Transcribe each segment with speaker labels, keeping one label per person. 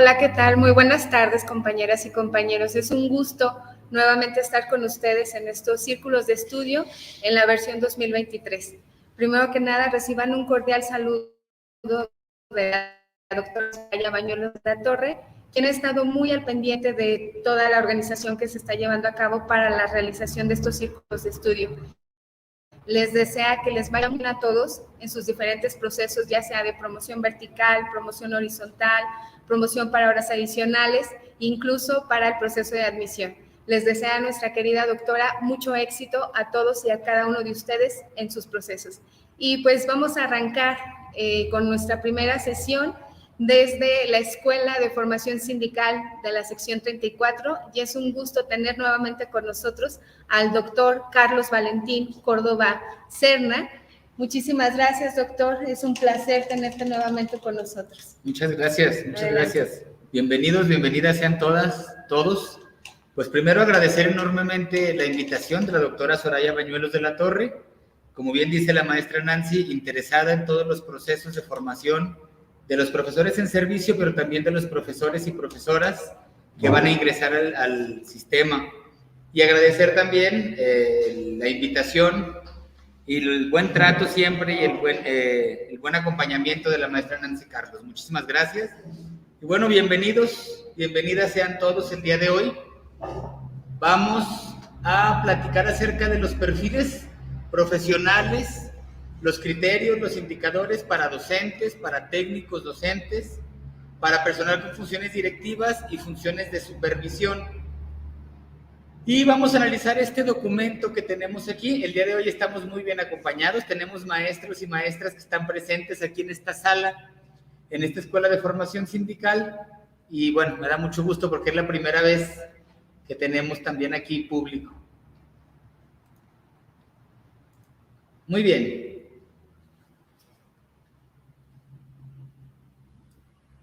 Speaker 1: Hola, ¿qué tal? Muy buenas tardes, compañeras y compañeros. Es un gusto nuevamente estar con ustedes en estos círculos de estudio en la versión 2023. Primero que nada, reciban un cordial saludo de la doctora Soraya Bañuelos de la Torre, quien ha estado muy al pendiente de toda la organización que se está llevando a cabo para la realización de estos círculos de estudio. Les desea que les vaya bien a todos en sus diferentes procesos, ya sea de promoción vertical, promoción horizontal, promoción para horas adicionales, incluso para el proceso de admisión. Les desea nuestra querida doctora mucho éxito a todos y a cada uno de ustedes en sus procesos. Y pues vamos a arrancar con nuestra primera sesión desde la Escuela de Formación Sindical de la sección 34, y es un gusto tener nuevamente con nosotros al doctor Carlos Valentín Córdoba Serna. Muchísimas gracias, doctor. Es un placer tenerte nuevamente con nosotros.
Speaker 2: Muchas gracias. Bienvenidos, bienvenidas sean todas, todos. Pues primero agradecer enormemente la invitación de la doctora Soraya Bañuelos de la Torre. Como bien dice la maestra Nancy, interesada en todos los procesos de formación de los profesores en servicio, pero también de los profesores y profesoras que van a ingresar al sistema. Y agradecer también la invitación y el buen trato siempre y el buen acompañamiento de la maestra Nancy Carlos. Muchísimas gracias. Y bueno, bienvenidos, bienvenidas sean todos el día de hoy. Vamos a platicar acerca de los perfiles profesionales, los criterios, los indicadores para docentes, para técnicos docentes, para personal con funciones directivas y funciones de supervisión. Y vamos a analizar este documento que tenemos aquí. El día de hoy estamos muy bien acompañados. Tenemos maestros y maestras que están presentes aquí en esta sala, en esta Escuela de Formación Sindical. Y bueno, me da mucho gusto porque es la primera vez que tenemos también aquí público. Muy bien.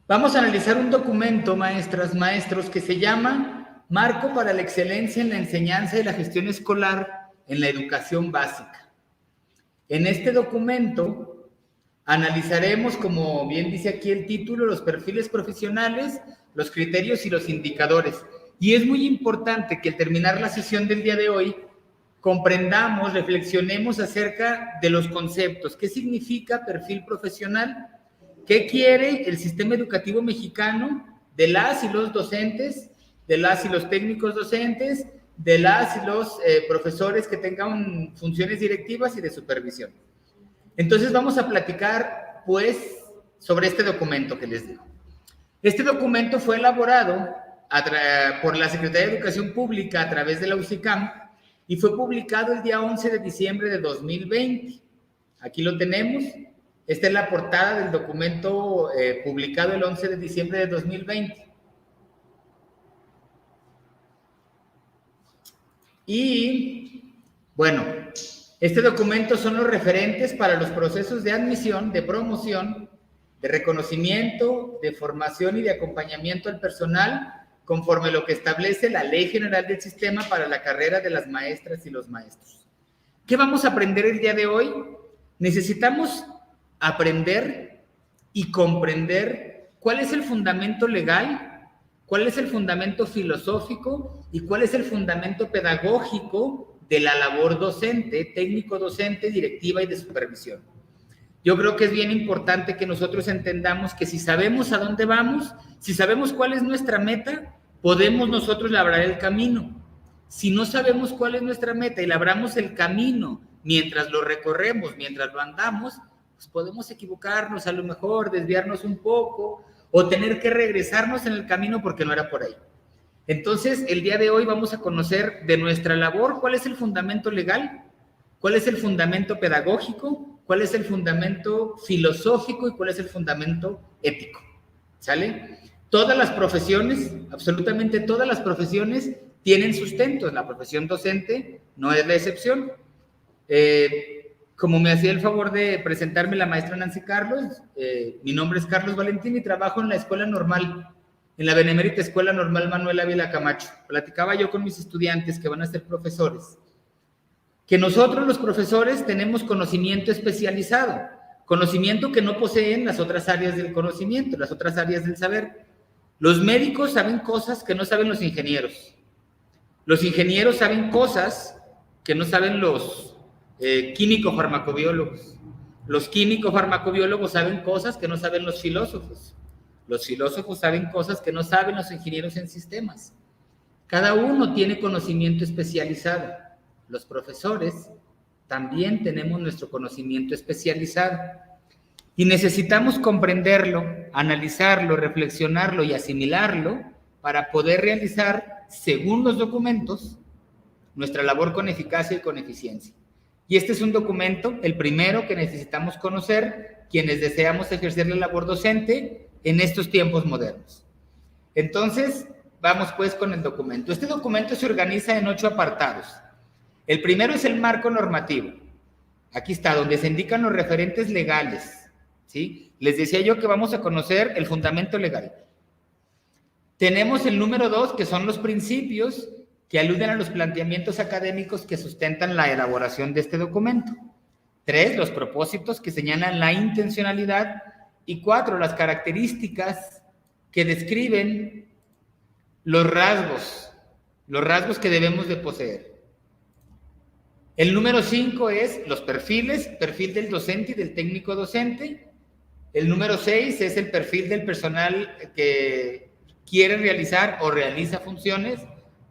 Speaker 2: Vamos a analizar un documento, maestras, maestros, que se llama Marco para la Excelencia en la Enseñanza y la Gestión Escolar en la Educación Básica. En este documento analizaremos, como bien dice aquí el título, los perfiles profesionales, los criterios y los indicadores. Y es muy importante que al terminar la sesión del día de hoy comprendamos, reflexionemos acerca de los conceptos. ¿Qué significa perfil profesional? ¿Qué quiere el sistema educativo mexicano de las y los docentes, de las y los técnicos docentes, de las y los profesores que tengan funciones directivas y de supervisión? Entonces vamos a platicar, pues, sobre este documento que les digo. Este documento fue elaborado por la Secretaría de Educación Pública a través de la UCICAM y fue publicado el día 11 de diciembre de 2020. Aquí lo tenemos. Esta es la portada del documento publicado el 11 de diciembre de 2020. Y, bueno, este documento son los referentes para los procesos de admisión, de promoción, de reconocimiento, de formación y de acompañamiento al personal, conforme lo que establece la Ley General del Sistema para la carrera de las maestras y los maestros. ¿Qué vamos a aprender el día de hoy? Necesitamos aprender y comprender cuál es el fundamento legal, cuál es el fundamento filosófico y cuál es el fundamento pedagógico de la labor docente, técnico docente, directiva y de supervisión. Yo creo que es bien importante que nosotros entendamos que si sabemos a dónde vamos, si sabemos cuál es nuestra meta, podemos nosotros labrar el camino. Si no sabemos cuál es nuestra meta y labramos el camino mientras lo recorremos, mientras lo andamos, pues podemos equivocarnos, a lo mejor desviarnos un poco o tener que regresarnos en el camino porque no era por ahí. Entonces, el día de hoy vamos a conocer de nuestra labor cuál es el fundamento legal, cuál es el fundamento pedagógico, cuál es el fundamento filosófico y cuál es el fundamento ético. ¿Sale? Todas las profesiones, absolutamente todas las profesiones tienen sustento. La profesión docente no es la excepción. Como me hacía el favor de presentarme la maestra Nancy Carlos, mi nombre es Carlos Valentín y trabajo en la Escuela Normal, en la Benemérita Escuela Normal Manuel Ávila Camacho. Platicaba yo con mis estudiantes que van a ser profesores, que nosotros los profesores tenemos conocimiento especializado, conocimiento que no poseen las otras áreas del conocimiento, las otras áreas del saber. Los médicos saben cosas que no saben los ingenieros. Los ingenieros saben cosas que no saben los químico-farmacobiólogos. Los químico-farmacobiólogos saben cosas que no saben los filósofos. Los filósofos saben cosas que no saben los ingenieros en sistemas. Cada uno tiene conocimiento especializado. Los profesores también tenemos nuestro conocimiento especializado. Y necesitamos comprenderlo, analizarlo, reflexionarlo y asimilarlo para poder realizar, según los documentos, nuestra labor con eficacia y con eficiencia. Y este es un documento, el primero que necesitamos conocer quienes deseamos ejercer la labor docente en estos tiempos modernos. Entonces, vamos pues con el documento. Este documento se organiza en 8 apartados. El primero es el marco normativo. Aquí está, donde se indican los referentes legales. ¿Sí? Les decía yo que vamos a conocer el fundamento legal. Tenemos el número 2, que son los principios que aluden a los planteamientos académicos que sustentan la elaboración de este documento. 3, los propósitos que señalan la intencionalidad. Y 4, las características que describen los rasgos que debemos de poseer. El número 5 es los perfiles, perfil del docente y del técnico docente. El número 6 es el perfil del personal que quiere realizar o realiza funciones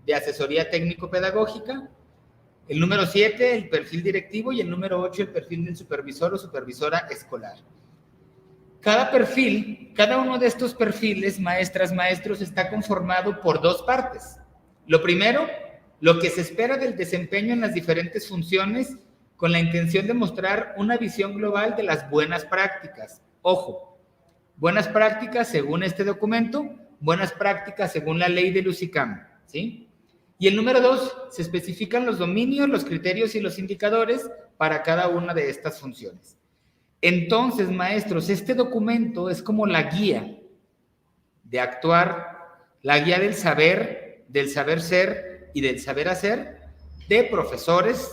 Speaker 2: de asesoría técnico-pedagógica. El número 7, el perfil directivo, y el número 8, el perfil del supervisor o supervisora escolar. Cada uno de estos perfiles, maestras, maestros, está conformado por 2 partes. Lo primero, lo que se espera del desempeño en las diferentes funciones con la intención de mostrar una visión global de las buenas prácticas. Ojo, buenas prácticas según este documento, buenas prácticas según la ley de Lusicam, ¿sí? Y el número 2, se especifican los dominios, los criterios y los indicadores para cada una de estas funciones. Entonces, maestros, este documento es como la guía de actuar, la guía del saber ser y del saber hacer de profesores,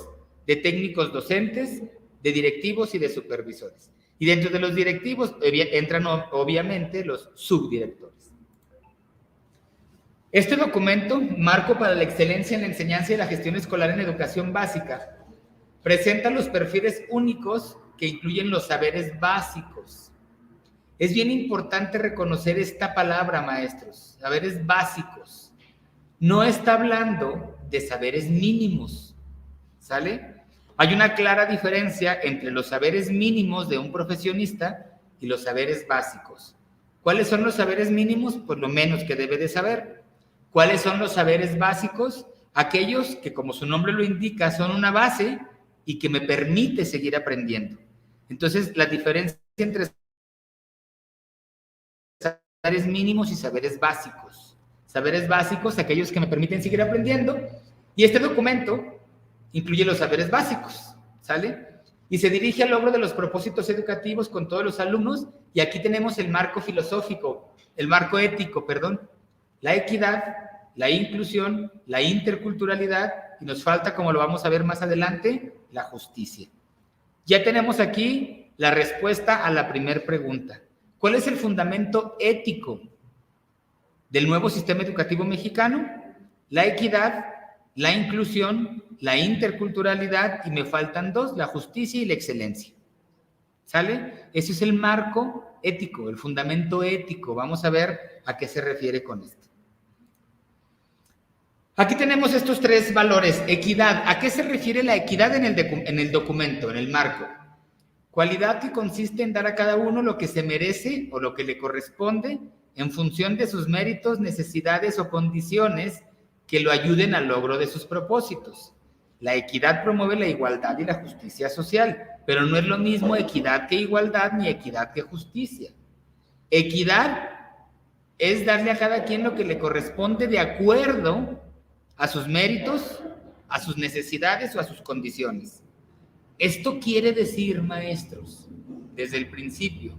Speaker 2: de técnicos docentes, de directivos y de supervisores. Y dentro de los directivos entran obviamente los subdirectores. Este documento, Marco para la Excelencia en la Enseñanza y la Gestión Escolar en Educación Básica, presenta los perfiles únicos que incluyen los saberes básicos. Es bien importante reconocer esta palabra, maestros, saberes básicos. No está hablando de saberes mínimos, ¿sale? Hay una clara diferencia entre los saberes mínimos de un profesionista y los saberes básicos. ¿Cuáles son los saberes mínimos? Pues lo menos que debe de saber. ¿Cuáles son los saberes básicos? Aquellos que, como su nombre lo indica, son una base y que me permite seguir aprendiendo. Entonces, la diferencia entre saberes mínimos y saberes básicos. Saberes básicos, aquellos que me permiten seguir aprendiendo. Y este documento incluye los saberes básicos, ¿sale? Y se dirige al logro de los propósitos educativos con todos los alumnos. Y aquí tenemos el marco filosófico, el marco ético, perdón. La equidad, la inclusión, la interculturalidad, y nos falta, como lo vamos a ver más adelante, la justicia. Ya tenemos aquí la respuesta a la primera pregunta. ¿Cuál es el fundamento ético del nuevo sistema educativo mexicano? La equidad, la inclusión, la interculturalidad, y me faltan 2, la justicia y la excelencia. ¿Sale? Ese es el marco ético, el fundamento ético. Vamos a ver a qué se refiere con esto. Aquí tenemos estos 3 valores. Equidad. ¿A qué se refiere la equidad en el documento, en el marco? Cualidad que consiste en dar a cada uno lo que se merece o lo que le corresponde en función de sus méritos, necesidades o condiciones que lo ayuden al logro de sus propósitos. La equidad promueve la igualdad y la justicia social, pero no es lo mismo equidad que igualdad ni equidad que justicia. Equidad es darle a cada quien lo que le corresponde de acuerdo a sus méritos, a sus necesidades o a sus condiciones. Esto quiere decir, maestros, desde el principio,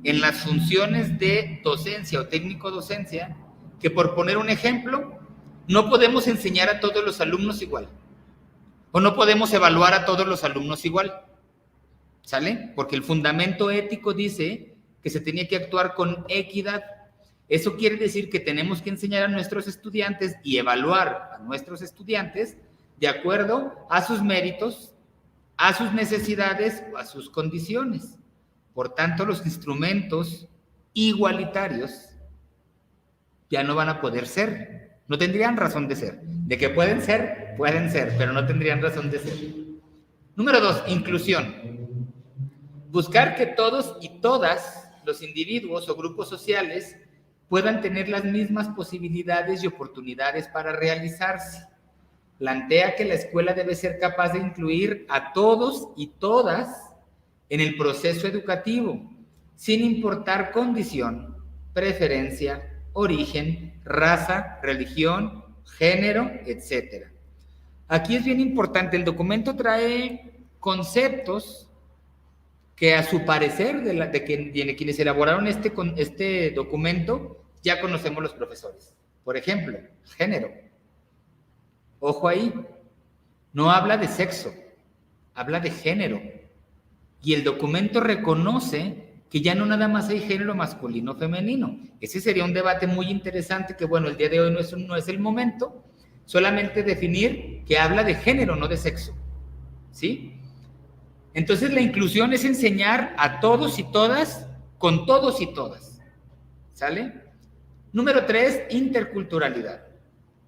Speaker 2: en las funciones de docencia o técnico-docencia, que por poner un ejemplo, no podemos enseñar a todos los alumnos igual, o no podemos evaluar a todos los alumnos igual, ¿sale? Porque el fundamento ético dice que se tenía que actuar con equidad. Eso quiere decir que tenemos que enseñar a nuestros estudiantes y evaluar a nuestros estudiantes de acuerdo a sus méritos, a sus necesidades o a sus condiciones. Por tanto, los instrumentos igualitarios ya no van a poder ser, no tendrían razón de ser. De que pueden ser, pero no tendrían razón de ser. Número 2, inclusión. Buscar que todos y todas los individuos o grupos sociales puedan tener las mismas posibilidades y oportunidades para realizarse. Plantea que la escuela debe ser capaz de incluir a todos y todas en el proceso educativo, sin importar condición, preferencia, origen, raza, religión, género, etc. Aquí es bien importante, el documento trae conceptos que a su parecer, de quienes elaboraron este documento, ya conocemos los profesores. Por ejemplo, género. Ojo ahí, no habla de sexo, habla de género. Y el documento reconoce que ya no nada más hay género masculino o femenino. Ese sería un debate muy interesante que, bueno, el día de hoy no es el momento, solamente definir que habla de género, no de sexo, ¿sí? Entonces la inclusión es enseñar a todos y todas con todos y todas, ¿sale? Número 3, interculturalidad.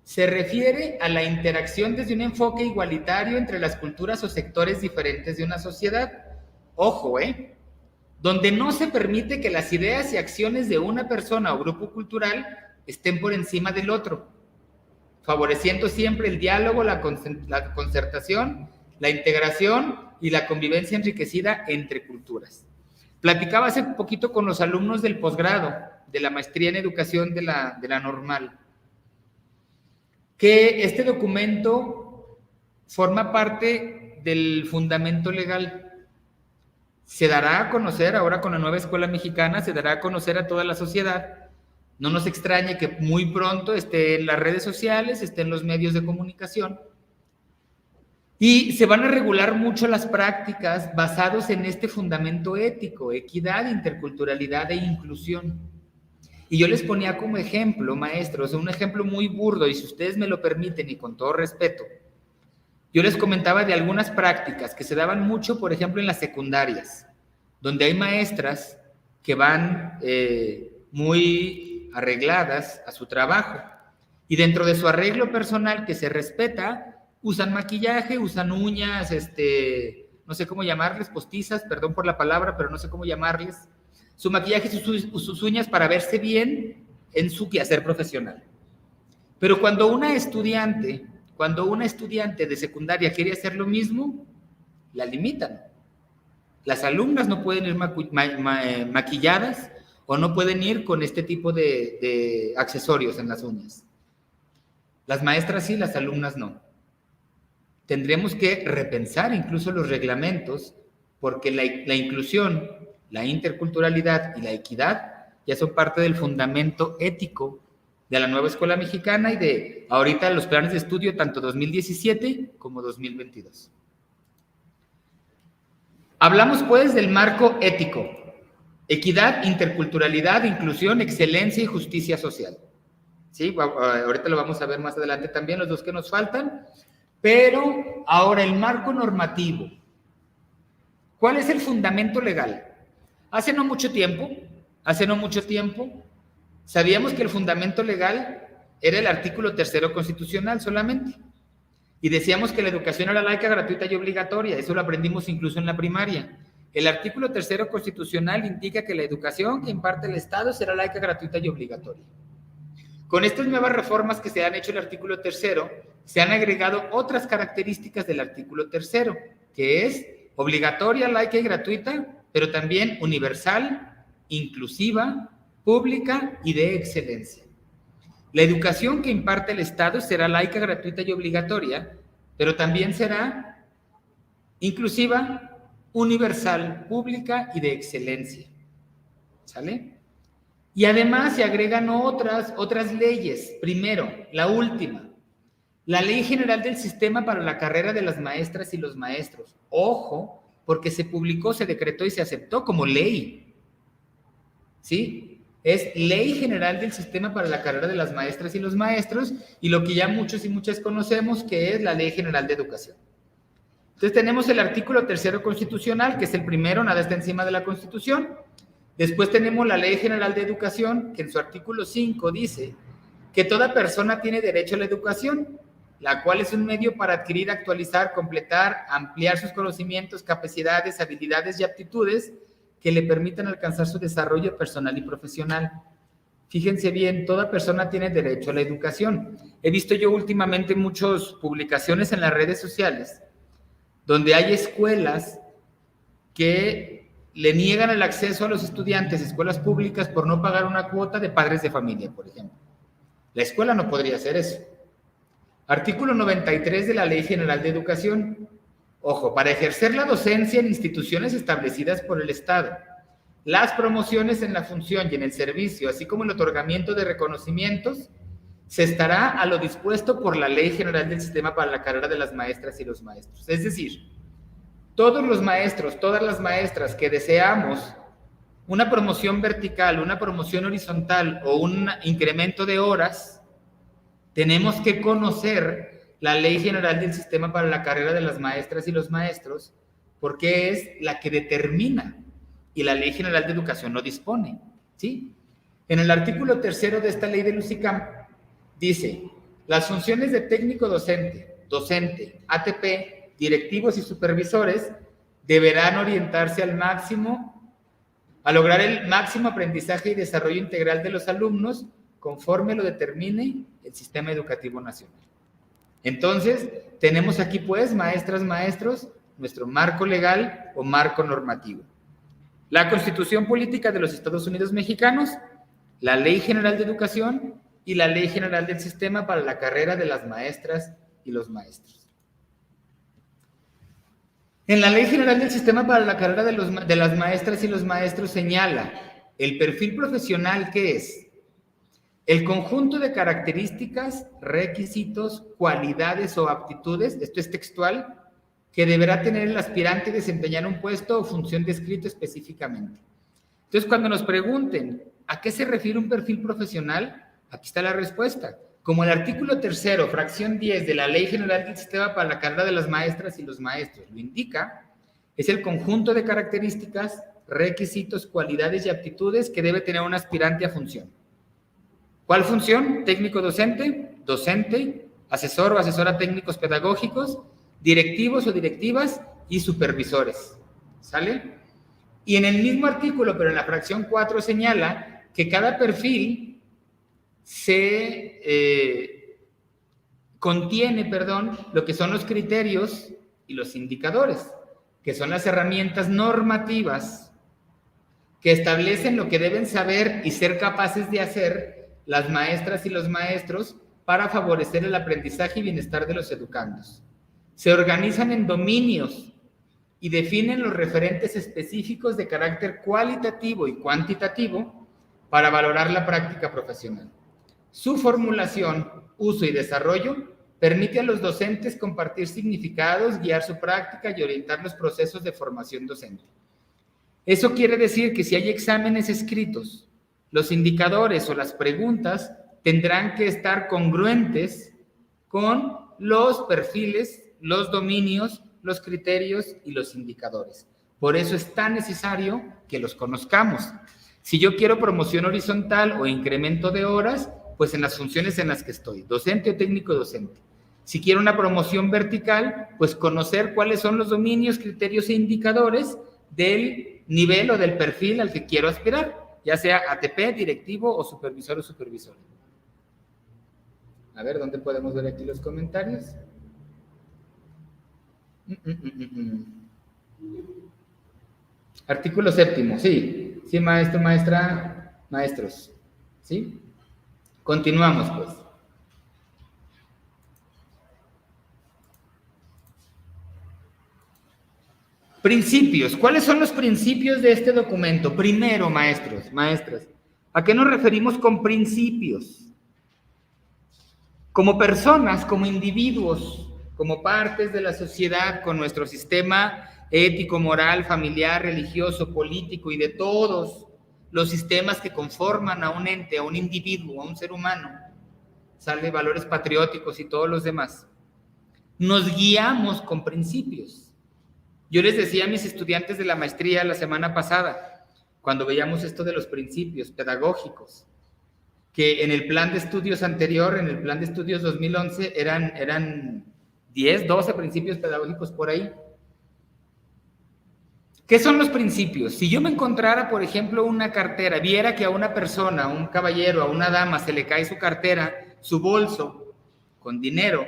Speaker 2: Se refiere a la interacción desde un enfoque igualitario entre las culturas o sectores diferentes de una sociedad. Ojo, donde no se permite que las ideas y acciones de una persona o grupo cultural estén por encima del otro, favoreciendo siempre el diálogo, la concertación, la integración y la convivencia enriquecida entre culturas. Platicaba hace poquito con los alumnos del posgrado, de la maestría en educación de la normal, que este documento forma parte del fundamento legal. Se dará a conocer ahora con la nueva escuela mexicana, se dará a conocer a toda la sociedad. No nos extrañe que muy pronto esté en las redes sociales, esté en los medios de comunicación. Y se van a regular mucho las prácticas basados en este fundamento ético, equidad, interculturalidad e inclusión. Y yo les ponía como ejemplo, maestros, un ejemplo muy burdo, y si ustedes me lo permiten y con todo respeto, yo les comentaba de algunas prácticas que se daban mucho, por ejemplo, en las secundarias, donde hay maestras que van muy arregladas a su trabajo, y dentro de su arreglo personal que se respeta, usan maquillaje, usan uñas, no sé cómo llamarles, postizas, perdón por la palabra, pero no sé cómo llamarles, su maquillaje y sus uñas para verse bien en su quehacer profesional. Pero cuando una estudiante de secundaria quiere hacer lo mismo, la limitan. Las alumnas no pueden ir maquilladas o no pueden ir con este tipo de accesorios en las uñas. Las maestras sí, las alumnas no. Tendremos que repensar incluso los reglamentos, porque la inclusión, la interculturalidad y la equidad ya son parte del fundamento ético de la nueva escuela mexicana y de ahorita los planes de estudio tanto 2017 como 2022. Hablamos pues del marco ético: equidad, interculturalidad, inclusión, excelencia y justicia social. ¿Sí? Ahorita lo vamos a ver más adelante también, los dos que nos faltan. Pero ahora el marco normativo. ¿Cuál es el fundamento legal? Hace no mucho tiempo, sabíamos que el fundamento legal era el artículo 3º constitucional solamente. Y decíamos que la educación era laica, gratuita y obligatoria. Eso lo aprendimos incluso en la primaria. El artículo 3º constitucional indica que la educación que imparte el Estado será laica, gratuita y obligatoria. Con estas nuevas reformas que se han hecho el artículo 3º, se han agregado otras características del artículo 3º, que es obligatoria, laica y gratuita, pero también universal, inclusiva, pública y de excelencia. La educación que imparte el Estado será laica, gratuita y obligatoria, pero también será inclusiva, universal, pública y de excelencia. ¿Sale? Y además se agregan otras leyes. Primero, la última, la Ley General del Sistema para la Carrera de las Maestras y los Maestros. Ojo, porque se publicó, se decretó y se aceptó como ley. ¿Sí? Es Ley General del Sistema para la Carrera de las Maestras y los Maestros, y lo que ya muchos y muchas conocemos, que es la Ley General de Educación. Entonces tenemos el artículo 3º constitucional, que es el primero, nada está encima de la Constitución. Después tenemos la Ley General de Educación, que en su artículo 5 dice que toda persona tiene derecho a la educación, la cual es un medio para adquirir, actualizar, completar, ampliar sus conocimientos, capacidades, habilidades y aptitudes que le permitan alcanzar su desarrollo personal y profesional. Fíjense bien, toda persona tiene derecho a la educación. He visto yo últimamente muchas publicaciones en las redes sociales donde hay escuelas que le niegan el acceso a los estudiantes, escuelas públicas, por no pagar una cuota de padres de familia, por ejemplo. La escuela no podría hacer eso. Artículo 93 de la Ley General de Educación. Ojo, para ejercer la docencia en instituciones establecidas por el Estado, las promociones en la función y en el servicio, así como el otorgamiento de reconocimientos, se estará a lo dispuesto por la Ley General del Sistema para la Carrera de las Maestras y los Maestros. Es decir, todos los maestros, todas las maestras que deseamos una promoción vertical, una promoción horizontal o un incremento de horas, tenemos que conocer la Ley General del Sistema para la Carrera de las Maestras y los Maestros, porque es la que determina, y la Ley General de Educación no dispone, ¿sí? En el artículo 3º de esta ley de Lusicam dice: las funciones de técnico docente, ATP, directivos y supervisores deberán orientarse a lograr el máximo aprendizaje y desarrollo integral de los alumnos conforme lo determine el Sistema Educativo Nacional. Entonces, tenemos aquí pues, maestras, maestros, nuestro marco legal o marco normativo. La Constitución Política de los Estados Unidos Mexicanos, la Ley General de Educación y la Ley General del Sistema para la Carrera de las Maestras y los Maestros. En la Ley General del Sistema para la Carrera de las Maestras y los Maestros señala el perfil profesional, que es el conjunto de características, requisitos, cualidades o aptitudes, esto es textual, que deberá tener el aspirante y desempeñar un puesto o función descrito específicamente. Entonces, cuando nos pregunten ¿a qué se refiere un perfil profesional? Aquí está la respuesta. Como el artículo 3º, fracción 10 de la Ley General del Sistema para la Carrera de las Maestras y los Maestros lo indica, es el conjunto de características, requisitos, cualidades y aptitudes que debe tener un aspirante a función. ¿Cuál función? Técnico docente, docente, asesor o asesora técnicos pedagógicos, directivos o directivas y supervisores. ¿Sale? Y en el mismo artículo, pero en la fracción 4, señala que cada perfil contiene, lo que son los criterios y los indicadores, que son las herramientas normativas que establecen lo que deben saber y ser capaces de hacer las maestras y los maestros para favorecer el aprendizaje y bienestar de los educandos. Se organizan en dominios y definen los referentes específicos de carácter cualitativo y cuantitativo para valorar la práctica profesional. Su formulación, uso y desarrollo permite a los docentes compartir significados, guiar su práctica y orientar los procesos de formación docente. Eso quiere decir que si hay exámenes escritos, los indicadores o las preguntas tendrán que estar congruentes con los perfiles, los dominios, los criterios y los indicadores. Por eso es tan necesario que los conozcamos. Si yo quiero promoción horizontal o incremento de horas, pues en las funciones en las que estoy, docente o técnico docente. Si quiero una promoción vertical, pues conocer cuáles son los dominios, criterios e indicadores del nivel o del perfil al que quiero aspirar, ya sea ATP, directivo o supervisor o supervisor. A ver, ¿dónde podemos ver aquí los comentarios? Artículo 7º, sí. Sí, maestro, maestra, maestros. ¿Sí? Continuamos, pues. Principios. ¿Cuáles son los principios de este documento? Primero, maestros, maestras, ¿a qué nos referimos con principios? Como personas, como individuos, como partes de la sociedad, con nuestro sistema ético, moral, familiar, religioso, político y de todos los sistemas que conforman a un ente, a un individuo, a un ser humano, ¿sale? Valores patrióticos y todos los demás. Nos guiamos con principios. Yo les decía a mis estudiantes de la maestría la semana pasada, cuando veíamos esto de los principios pedagógicos, que en el plan de estudios anterior, en el plan de estudios 2011, eran 10, 12 principios pedagógicos por ahí. ¿Qué son los principios? Si yo me encontrara, por ejemplo, una cartera, viera que a una persona, a un caballero, a una dama, se le cae su cartera, su bolso, con dinero,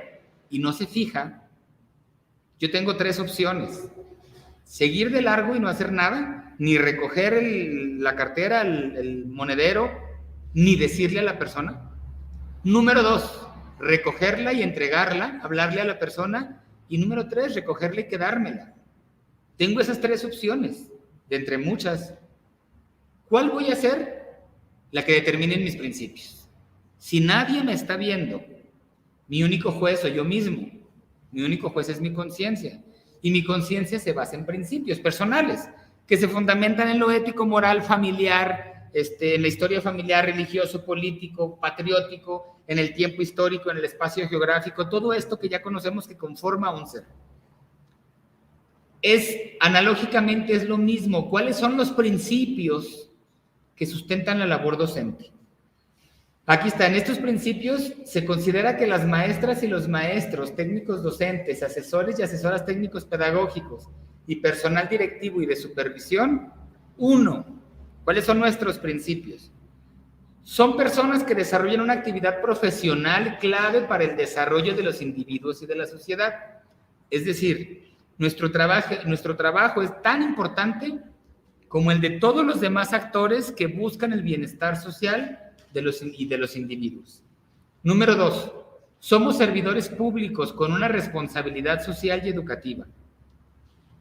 Speaker 2: y no se fija, yo tengo 3 opciones. Seguir de largo y no hacer nada, ni recoger la cartera, el monedero, ni decirle a la persona. Número 2, recogerla y entregarla, hablarle a la persona. Y número 3, recogerla y quedármela. Tengo esas 3 opciones, de entre muchas. ¿Cuál voy a hacer? La que determinen mis principios. Si nadie me está viendo, mi único juez soy yo mismo. Mi único juez es mi conciencia. Y mi conciencia se basa en principios personales, que se fundamentan en lo ético, moral, familiar, en la historia familiar, religioso, político, patriótico, en el tiempo histórico, en el espacio geográfico, todo esto que ya conocemos que conforma a un ser. Analógicamente es lo mismo. ¿Cuáles son los principios que sustentan la labor docente? Aquí está, en estos principios se considera que las maestras y los maestros, técnicos docentes, asesores y asesoras técnicos pedagógicos y personal directivo y de supervisión, 1, ¿cuáles son nuestros principios? Son personas que desarrollan una actividad profesional clave para el desarrollo de los individuos y de la sociedad. Es decir, nuestro trabajo es tan importante como el de todos los demás actores que buscan el bienestar social de los individuos. Número 2, somos servidores públicos con una responsabilidad social y educativa.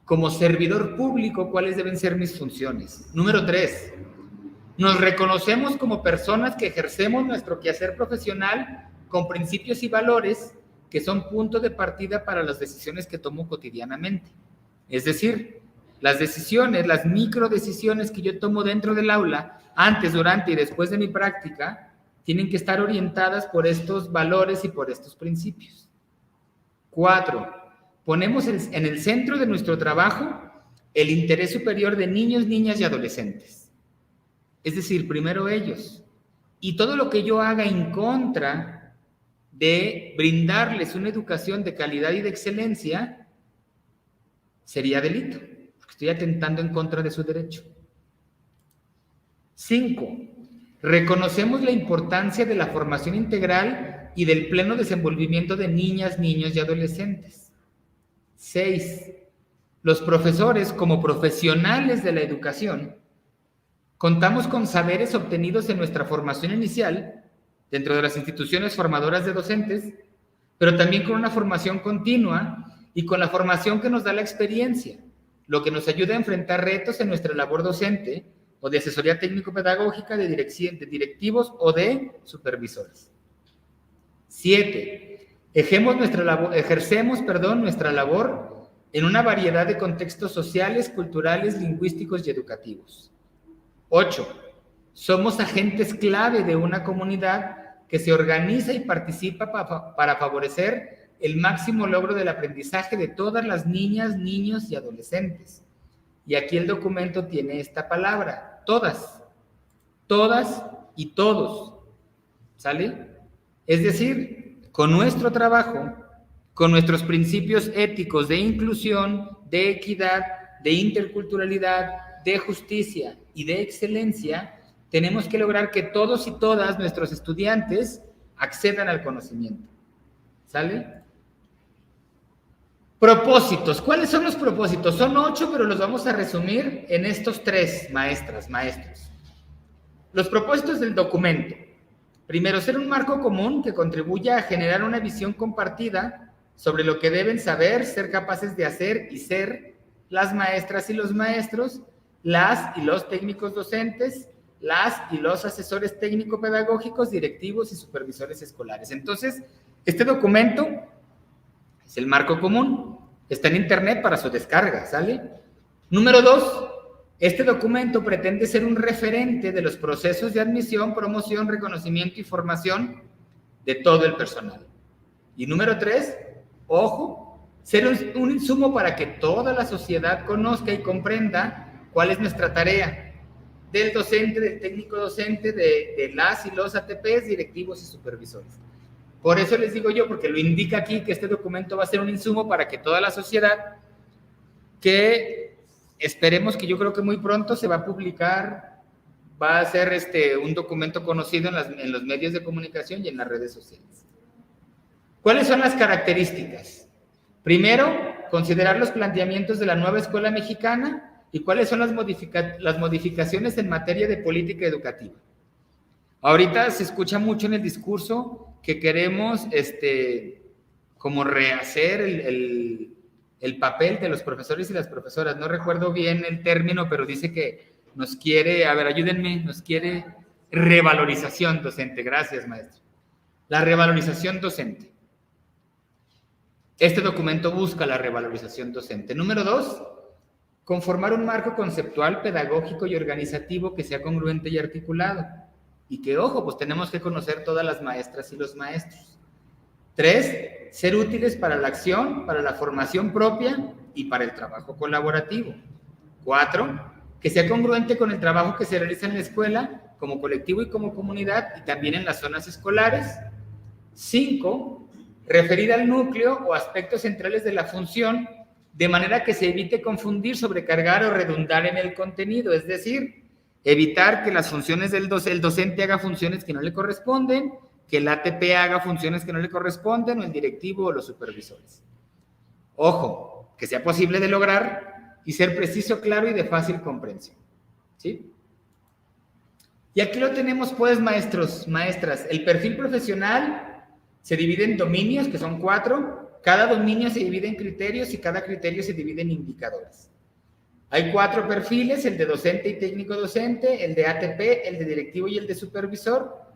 Speaker 2: Como servidor público, ¿cuáles deben ser mis funciones? Número 3, nos reconocemos como personas que ejercemos nuestro quehacer profesional con principios y valores que son punto de partida para las decisiones que tomo cotidianamente. Es decir, las decisiones, las microdecisiones que yo tomo dentro del aula, antes, durante y después de mi práctica, tienen que estar orientadas por estos valores y por estos principios. 4, ponemos en el centro de nuestro trabajo el interés superior de niños, niñas y adolescentes. Es decir, primero ellos. Y todo lo que yo haga en contra de brindarles una educación de calidad y de excelencia sería delito, porque estoy atentando en contra de su derecho. 5, reconocemos la importancia de la formación integral y del pleno desenvolvimiento de niñas, niños y adolescentes. 6, los profesores, como profesionales de la educación, contamos con saberes obtenidos en nuestra formación inicial dentro de las instituciones formadoras de docentes, pero también con una formación continua y con la formación que nos da la experiencia, lo que nos ayuda a enfrentar retos en nuestra labor docente o de asesoría técnico-pedagógica, de directivos o de supervisores. 7, ejercemos nuestra labor en una variedad de contextos sociales, culturales, lingüísticos y educativos. 8, somos agentes clave de una comunidad que se organiza y participa para favorecer el máximo logro del aprendizaje de todas las niñas, niños y adolescentes. Y aquí el documento tiene esta palabra, todas y todos, ¿sale? Es decir, con nuestro trabajo, con nuestros principios éticos de inclusión, de equidad, de interculturalidad, de justicia y de excelencia, tenemos que lograr que todos y todas nuestros estudiantes accedan al conocimiento, ¿sale? Propósitos. ¿Cuáles son los propósitos? Son 8, pero los vamos a resumir en estos 3, maestros. Los propósitos del documento. Primero, ser un marco común que contribuya a generar una visión compartida sobre lo que deben saber, ser capaces de hacer y ser las maestras y los maestros, las y los técnicos docentes, las y los asesores técnico-pedagógicos, directivos y supervisores escolares. Entonces, este documento es el marco común. Está en internet para su descarga, ¿sale? Número 2, Este documento pretende ser un referente de los procesos de admisión, promoción, reconocimiento y formación de todo el personal. Y número 3, ojo, ser un insumo para que toda la sociedad conozca y comprenda cuál es nuestra tarea del docente, del técnico docente, de las y los ATPs, directivos y supervisores. Por eso les digo yo, porque lo indica aquí, que este documento va a ser un insumo para que toda la sociedad, que esperemos que yo creo que muy pronto se va a publicar, va a ser un documento conocido en los medios de comunicación y en las redes sociales. ¿Cuáles son las características? Primero, considerar los planteamientos de la nueva escuela mexicana y cuáles son las modificaciones en materia de política educativa. Ahorita se escucha mucho en el discurso que queremos como rehacer el papel de los profesores y las profesoras. No recuerdo bien el término, pero dice que nos quiere, a ver, ayúdenme, nos quiere revalorización docente. Gracias, maestro. La revalorización docente. Este documento busca la revalorización docente. Número 2, conformar un marco conceptual, pedagógico y organizativo que sea congruente y articulado. Y que, ojo, pues tenemos que conocer todas las maestras y los maestros. 3, ser útiles para la acción, para la formación propia y para el trabajo colaborativo. 4, que sea congruente con el trabajo que se realiza en la escuela, como colectivo y como comunidad, y también en las zonas escolares. 5, referir al núcleo o aspectos centrales de la función, de manera que se evite confundir, sobrecargar o redundar en el contenido, es decir, evitar que las funciones el docente haga funciones que no le corresponden, que el ATP haga funciones que no le corresponden, o el directivo o los supervisores. Ojo, que sea posible de lograr y ser preciso, claro y de fácil comprensión. ¿Sí? Y aquí lo tenemos, pues, maestros, maestras. El perfil profesional se divide en dominios, que son 4. Cada dominio se divide en criterios y cada criterio se divide en indicadores. Hay 4 perfiles, el de docente y técnico docente, el de ATP, el de directivo y el de supervisor.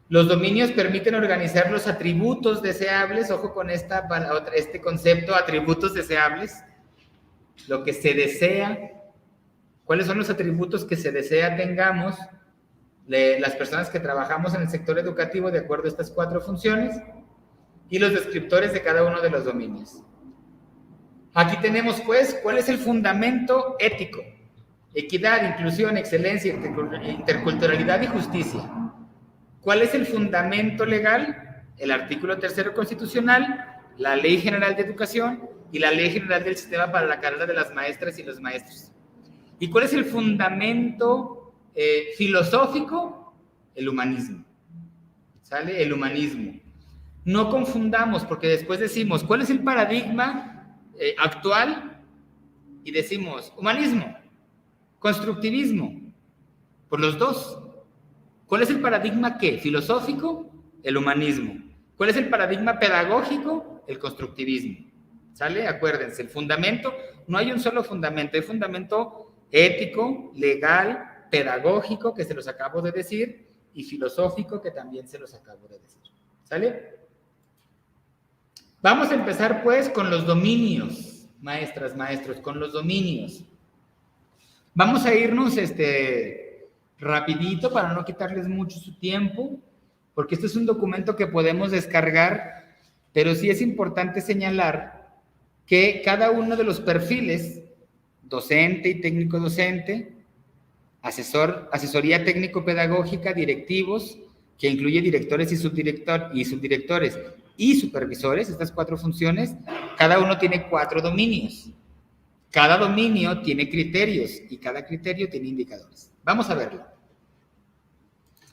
Speaker 2: Los dominios permiten organizar los atributos deseables, ojo con este concepto, atributos deseables, lo que se desea, cuáles son los atributos que se desea tengamos las personas que trabajamos en el sector educativo de acuerdo a estas 4 funciones, y los descriptores de cada uno de los dominios. Aquí tenemos, pues, cuál es el fundamento ético: equidad, inclusión, excelencia, interculturalidad y justicia. ¿Cuál es el fundamento legal? El artículo 3 constitucional, la Ley General de Educación y la Ley General del Sistema para la Carrera de las Maestras y los Maestros. ¿Y cuál es el fundamento filosófico? El humanismo. ¿Sale? El humanismo. No confundamos, porque después decimos, ¿cuál es el paradigma actual? Y decimos, humanismo, constructivismo, por los dos. ¿Cuál es el paradigma qué? ¿Filosófico? El humanismo. ¿Cuál es el paradigma pedagógico? El constructivismo. ¿Sale? Acuérdense, el fundamento, no hay un solo fundamento, hay fundamento ético, legal, pedagógico, que se los acabo de decir, y filosófico, que también se los acabo de decir. ¿Sale? Vamos a empezar, pues, con los dominios, maestras, maestros, con los dominios. Vamos a irnos, rapidito para no quitarles mucho su tiempo, porque este es un documento que podemos descargar, pero sí es importante señalar que cada uno de los perfiles, docente y técnico docente, asesoría técnico-pedagógica, directivos, que incluye directores y subdirectores y supervisores, estas 4 funciones, cada uno tiene 4 dominios. Cada dominio tiene criterios y cada criterio tiene indicadores. Vamos a verlo.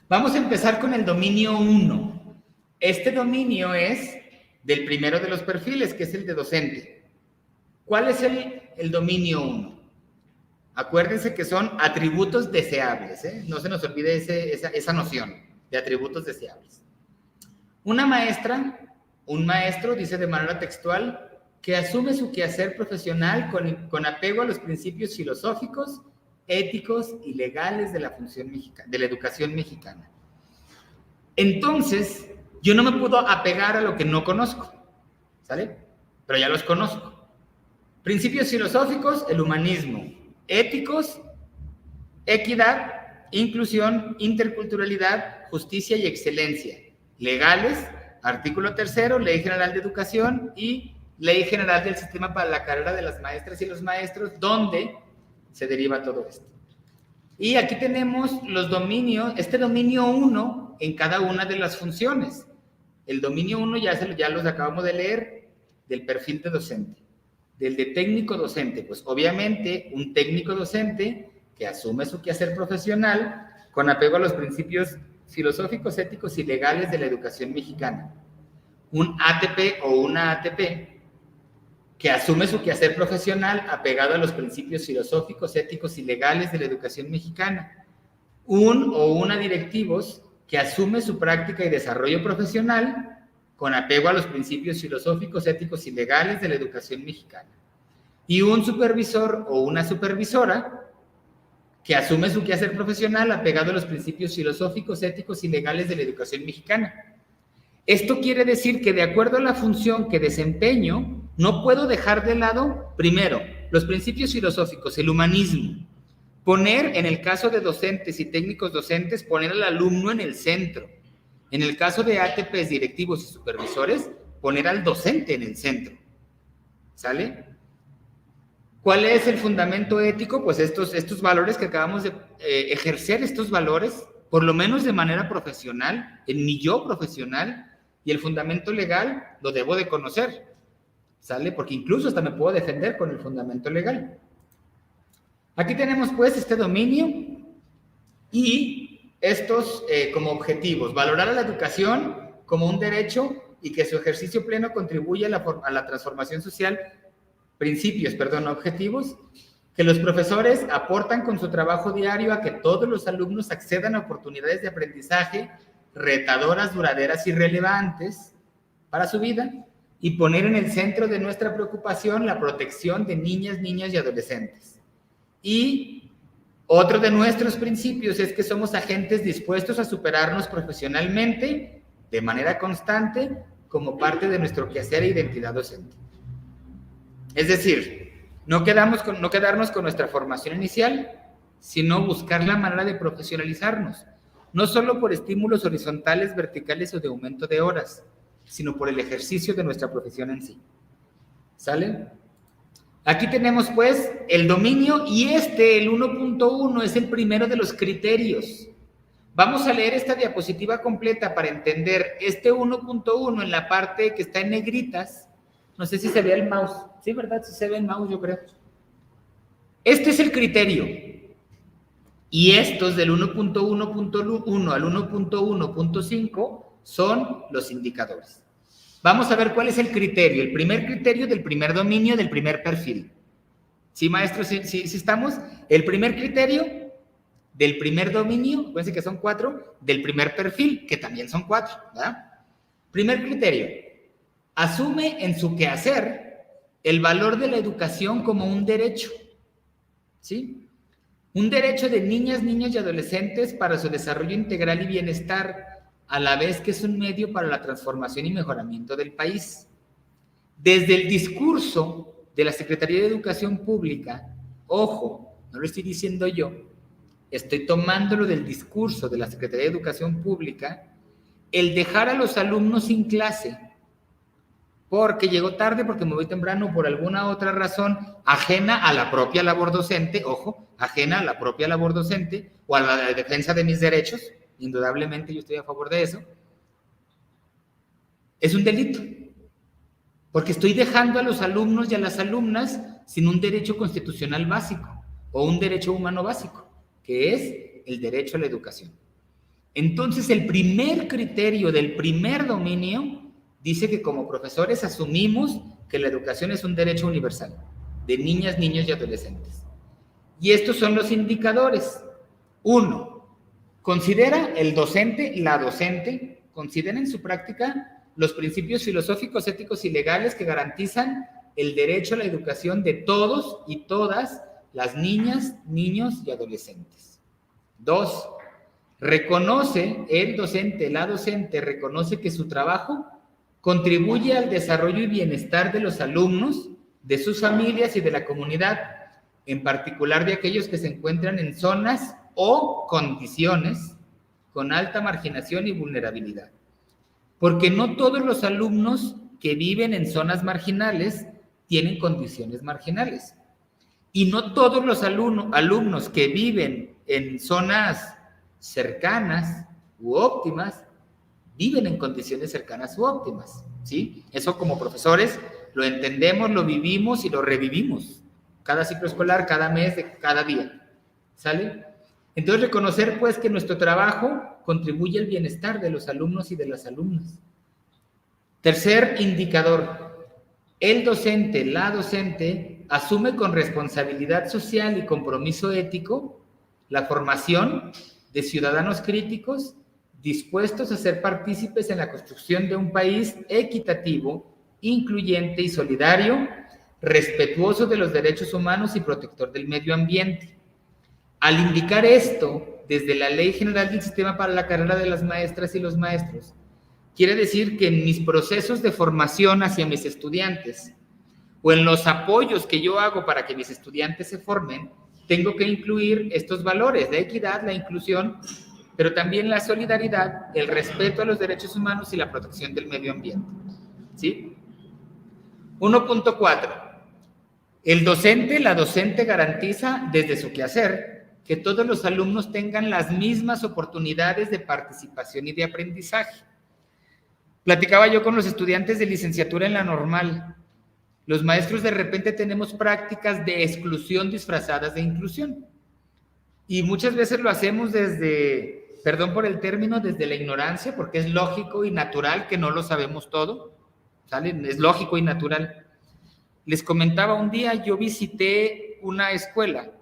Speaker 2: Vamos a empezar con el dominio 1. Este dominio es del primero de los perfiles, que es el de docente. ¿Cuál es el dominio 1? Acuérdense que son atributos deseables, ¿eh? No se nos olvide esa noción de atributos deseables. Una maestra, un maestro, dice de manera textual, que asume su quehacer profesional con apego a los principios filosóficos, éticos y legales de la función mexicana, de la educación mexicana. Entonces, yo no me puedo apegar a lo que no conozco, ¿sale? Pero ya los conozco. Principios filosóficos, el humanismo. Éticos, equidad, inclusión, interculturalidad, justicia y excelencia. Legales, artículo 3, Ley General de Educación y Ley General del Sistema para la Carrera de las Maestras y los Maestros, donde se deriva todo esto. Y aquí tenemos los dominios, este dominio 1 en cada una de las funciones. El dominio 1 ya los acabamos de leer, del perfil de docente. Del de técnico docente, pues obviamente un técnico docente que asume su quehacer profesional con apego a los principios filosóficos, éticos y legales de la educación mexicana. Un ATP o una ATP que asume su quehacer profesional apegado a los principios filosóficos, éticos y legales de la educación mexicana. Un o una directivos que asume su práctica y desarrollo profesional con apego a los principios filosóficos, éticos y legales de la educación mexicana. Y un supervisor o una supervisora que asume su quehacer profesional apegado a los principios filosóficos, éticos y legales de la educación mexicana. Esto quiere decir que de acuerdo a la función que desempeño, no puedo dejar de lado, primero, los principios filosóficos, el humanismo. Poner, en el caso de docentes y técnicos docentes, poner al alumno en el centro. En el caso de ATPs, directivos y supervisores, poner al docente en el centro. ¿Sale? ¿Cuál es el fundamento ético? Pues estos valores que acabamos de ejercer, estos valores, por lo menos de manera profesional, en mi yo profesional, y el fundamento legal lo debo de conocer, ¿sale? Porque incluso hasta me puedo defender con el fundamento legal. Aquí tenemos pues este dominio y estos como objetivos: valorar a la educación como un derecho y que su ejercicio pleno contribuya a la transformación social. Objetivos: que los profesores aportan con su trabajo diario a que todos los alumnos accedan a oportunidades de aprendizaje retadoras, duraderas y relevantes para su vida, y poner en el centro de nuestra preocupación la protección de niñas, niños y adolescentes. Y otro de nuestros principios es que somos agentes dispuestos a superarnos profesionalmente de manera constante como parte de nuestro quehacer e identidad docente. Es decir, no quedarnos con nuestra formación inicial, sino buscar la manera de profesionalizarnos, no solo por estímulos horizontales, verticales o de aumento de horas, sino por el ejercicio de nuestra profesión en sí. ¿Sale? Aquí tenemos pues el dominio y el 1.1 es el primero de los criterios. Vamos a leer esta diapositiva completa para entender este 1.1 en la parte que está en negritas. No sé si se ve el mouse. Sí, ¿verdad? Sí se ve el mouse, yo creo. Este es el criterio. Y estos del 1.1.1 al 1.1.5 son los indicadores. Vamos a ver cuál es el criterio. El primer criterio del primer dominio, del primer perfil. ¿Sí, maestro? ¿Sí estamos? El primer criterio del primer dominio, acuérdense que son 4, del primer perfil, que también son 4, ¿verdad? Primer criterio: asume en su quehacer el valor de la educación como un derecho, ¿sí? Un derecho de niñas, niños y adolescentes para su desarrollo integral y bienestar, a la vez que es un medio para la transformación y mejoramiento del país. Desde el discurso de la Secretaría de Educación Pública, ojo, no lo estoy diciendo yo, estoy tomándolo del discurso de la Secretaría de Educación Pública, el dejar a los alumnos sin clase, porque llegó tarde, porque me voy temprano, por alguna otra razón ajena a la propia labor docente, ojo, ajena a la propia labor docente o a la defensa de mis derechos, indudablemente yo estoy a favor de eso, es un delito, porque estoy dejando a los alumnos y a las alumnas sin un derecho constitucional básico o un derecho humano básico, que es el derecho a la educación. Entonces, el primer criterio del primer dominio dice que como profesores asumimos que la educación es un derecho universal de niñas, niños y adolescentes. Y estos son los indicadores. 1. Considera el docente, la docente, considera en su práctica los principios filosóficos, éticos y legales que garantizan el derecho a la educación de todos y todas las niñas, niños y adolescentes. 2. Reconoce el docente, la docente, reconoce que su trabajo contribuye al desarrollo y bienestar de los alumnos, de sus familias y de la comunidad, en particular de aquellos que se encuentran en zonas o condiciones con alta marginación y vulnerabilidad. Porque no todos los alumnos que viven en zonas marginales tienen condiciones marginales. Y no todos los alumnos que viven en zonas cercanas u óptimas viven en condiciones cercanas u óptimas, ¿sí? Eso como profesores lo entendemos, lo vivimos y lo revivimos. Cada ciclo escolar, cada mes, cada día, ¿sale? Entonces reconocer pues que nuestro trabajo contribuye al bienestar de los alumnos y de las alumnas. Tercer indicador, el docente, la docente, asume con responsabilidad social y compromiso ético la formación de ciudadanos críticos dispuestos a ser partícipes en la construcción de un país equitativo, incluyente y solidario, respetuoso de los derechos humanos y protector del medio ambiente. Al indicar esto, desde la Ley General del Sistema para la Carrera de las Maestras y los Maestros, quiere decir que en mis procesos de formación hacia mis estudiantes o en los apoyos que yo hago para que mis estudiantes se formen, tengo que incluir estos valores, la equidad, la inclusión, pero también la solidaridad, el respeto a los derechos humanos y la protección del medio ambiente. ¿Sí? 1.4. El docente, la docente garantiza desde su quehacer que todos los alumnos tengan las mismas oportunidades de participación y de aprendizaje. Platicaba yo con los estudiantes de licenciatura en la normal. Los maestros de repente tenemos prácticas de exclusión disfrazadas de inclusión. Y muchas veces lo hacemos desde, perdón por el término, desde la ignorancia, porque es lógico y natural que no lo sabemos todo, ¿sale? Es lógico y natural. Les comentaba un día, yo visité una escuela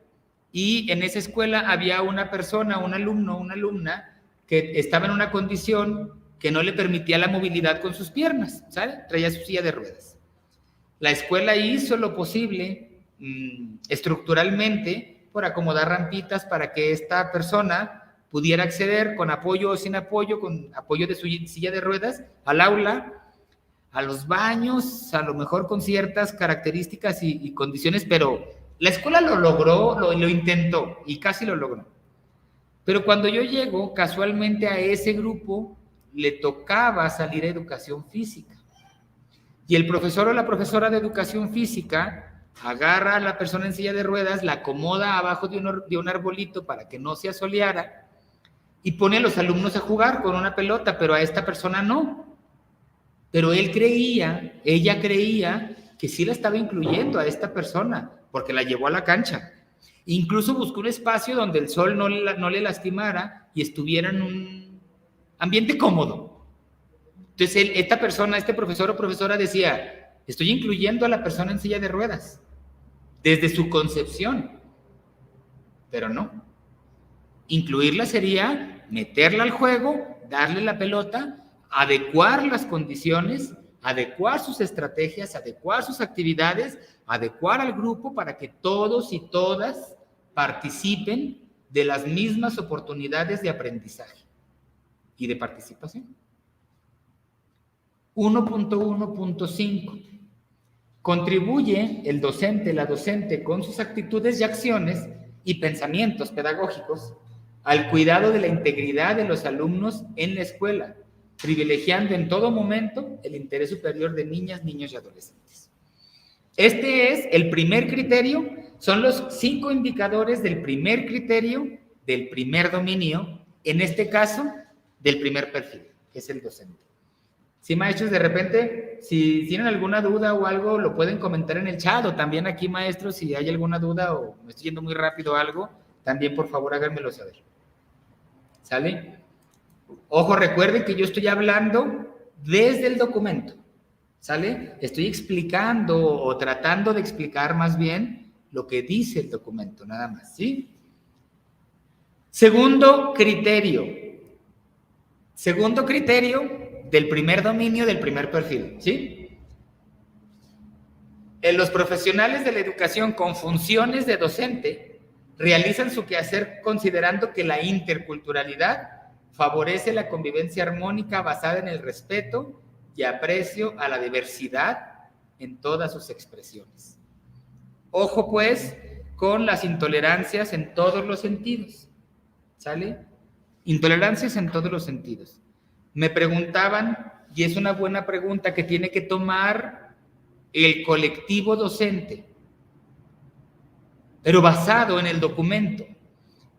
Speaker 2: y en esa escuela había una persona, un alumno, una alumna que estaba en una condición que no le permitía la movilidad con sus piernas, ¿sale? Traía su silla de ruedas. La escuela hizo lo posible estructuralmente por acomodar rampitas para que esta persona pudiera acceder con apoyo o sin apoyo, con apoyo de su silla de ruedas, al aula, a los baños, a lo mejor con ciertas características y condiciones, pero la escuela lo logró, lo intentó y casi lo logró. Pero cuando yo llego, casualmente a ese grupo le tocaba salir a educación física. Y el profesor o la profesora de educación física agarra a la persona en silla de ruedas, la acomoda abajo de un arbolito para que no se asoleara y pone a los alumnos a jugar con una pelota, pero a esta persona no. Pero ella creía que sí la estaba incluyendo a esta persona, porque la llevó a la cancha. Incluso buscó un espacio donde el sol no le lastimara y estuviera en un ambiente cómodo. Entonces, esta persona, este profesor o profesora decía, estoy incluyendo a la persona en silla de ruedas, desde su concepción. Pero no. Incluirla sería meterla al juego, darle la pelota, adecuar las condiciones, adecuar sus estrategias, adecuar sus actividades, adecuar al grupo para que todos y todas participen de las mismas oportunidades de aprendizaje y de participación. 1.1.5. Contribuye el docente, la docente, con sus actitudes y acciones y pensamientos pedagógicos al cuidado de la integridad de los alumnos en la escuela, privilegiando en todo momento el interés superior de niñas, niños y adolescentes. Este es el primer criterio, son los 5 indicadores del primer criterio, del primer dominio, en este caso, del primer perfil, que es el docente. Sí, maestros, de repente, si tienen alguna duda o algo, lo pueden comentar en el chat, o también aquí, maestros, si hay alguna duda o me estoy yendo muy rápido o algo, también, por favor, háganmelo saber. ¿Sale? Ojo, recuerden que yo estoy hablando desde el documento, ¿sale? Estoy explicando o tratando de explicar más bien lo que dice el documento, nada más, ¿sí? Segundo criterio del primer dominio, del primer perfil, ¿sí? Los profesionales de la educación con funciones de docente realizan su quehacer considerando que la interculturalidad favorece la convivencia armónica basada en el respeto y aprecio a la diversidad en todas sus expresiones. Ojo, pues, con las intolerancias en todos los sentidos, ¿sale? Intolerancias en todos los sentidos. Me preguntaban, y es una buena pregunta que tiene que tomar el colectivo docente, pero basado en el documento.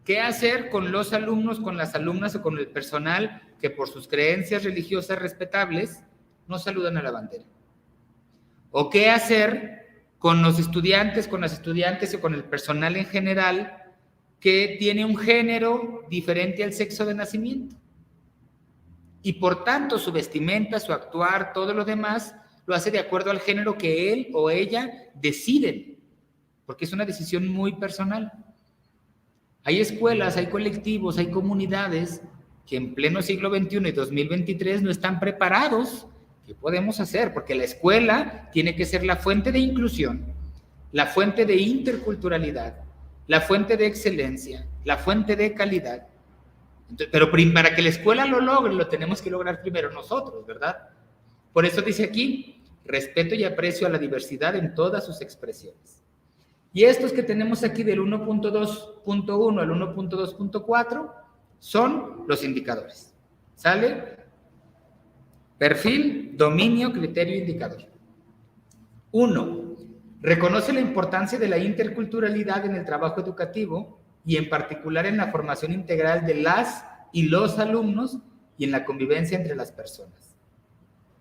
Speaker 2: ¿Qué hacer con los alumnos, con las alumnas o con el personal que por sus creencias religiosas respetables no saludan a la bandera? ¿O qué hacer con los estudiantes, con las estudiantes o con el personal en general que tiene un género diferente al sexo de nacimiento? Y por tanto su vestimenta, su actuar, todo lo demás, lo hace de acuerdo al género que él o ella deciden, porque es una decisión muy personal. Hay escuelas, hay colectivos, hay comunidades que en pleno siglo XXI y 2023 no están preparados. ¿Qué podemos hacer? Porque la escuela tiene que ser la fuente de inclusión, la fuente de interculturalidad, la fuente de excelencia, la fuente de calidad. Entonces, pero para que la escuela lo logre, lo tenemos que lograr primero nosotros, ¿verdad? Por eso dice aquí, respeto y aprecio a la diversidad en todas sus expresiones. Y estos que tenemos aquí del 1.2.1 al 1.2.4 son los indicadores. ¿Sale? Perfil, dominio, criterio, indicador. 1. Reconoce la importancia de la interculturalidad en el trabajo educativo y en particular en la formación integral de las y los alumnos y en la convivencia entre las personas.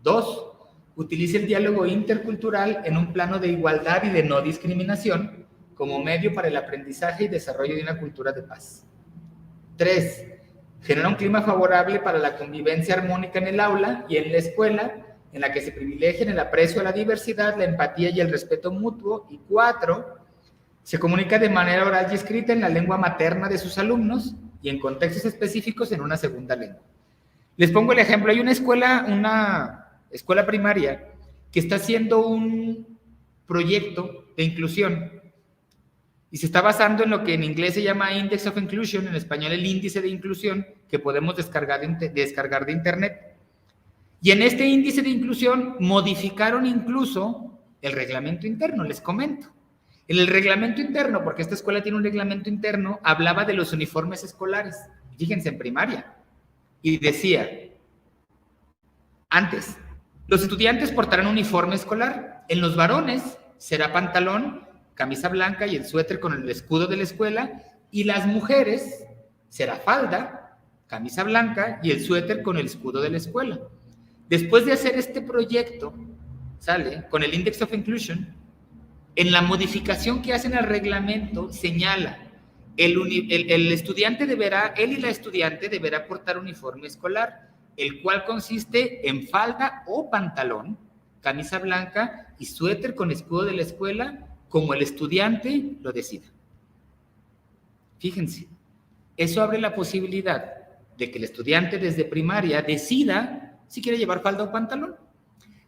Speaker 2: 2. Utiliza el diálogo intercultural en un plano de igualdad y de no discriminación como medio para el aprendizaje y desarrollo de una cultura de paz. 3. Genera un clima favorable para la convivencia armónica en el aula y en la escuela, en la que se privilegien el aprecio a la diversidad, la empatía y el respeto mutuo. Y 4. Se comunica de manera oral y escrita en la lengua materna de sus alumnos y en contextos específicos en una segunda lengua. Les pongo el ejemplo, hay una escuela primaria que está haciendo un proyecto de inclusión y se está basando en lo que en inglés se llama Index of Inclusion, en español el índice de inclusión que podemos descargar de internet. Y en este índice de inclusión modificaron incluso el reglamento interno, les comento. En el reglamento interno, porque esta escuela tiene un reglamento interno, hablaba de los uniformes escolares, fíjense, en primaria, y decía, antes, los estudiantes portarán uniforme escolar, en los varones será pantalón, camisa blanca y el suéter con el escudo de la escuela, y las mujeres será falda, camisa blanca y el suéter con el escudo de la escuela. Después de hacer este proyecto, sale con el Index of Inclusion, en la modificación que hacen al reglamento señala, el estudiante deberá, él y la estudiante deberá portar uniforme escolar, el cual consiste en falda o pantalón, camisa blanca y suéter con escudo de la escuela, como el estudiante lo decida. Fíjense, eso abre la posibilidad de que el estudiante desde primaria decida si quiere llevar falda o pantalón,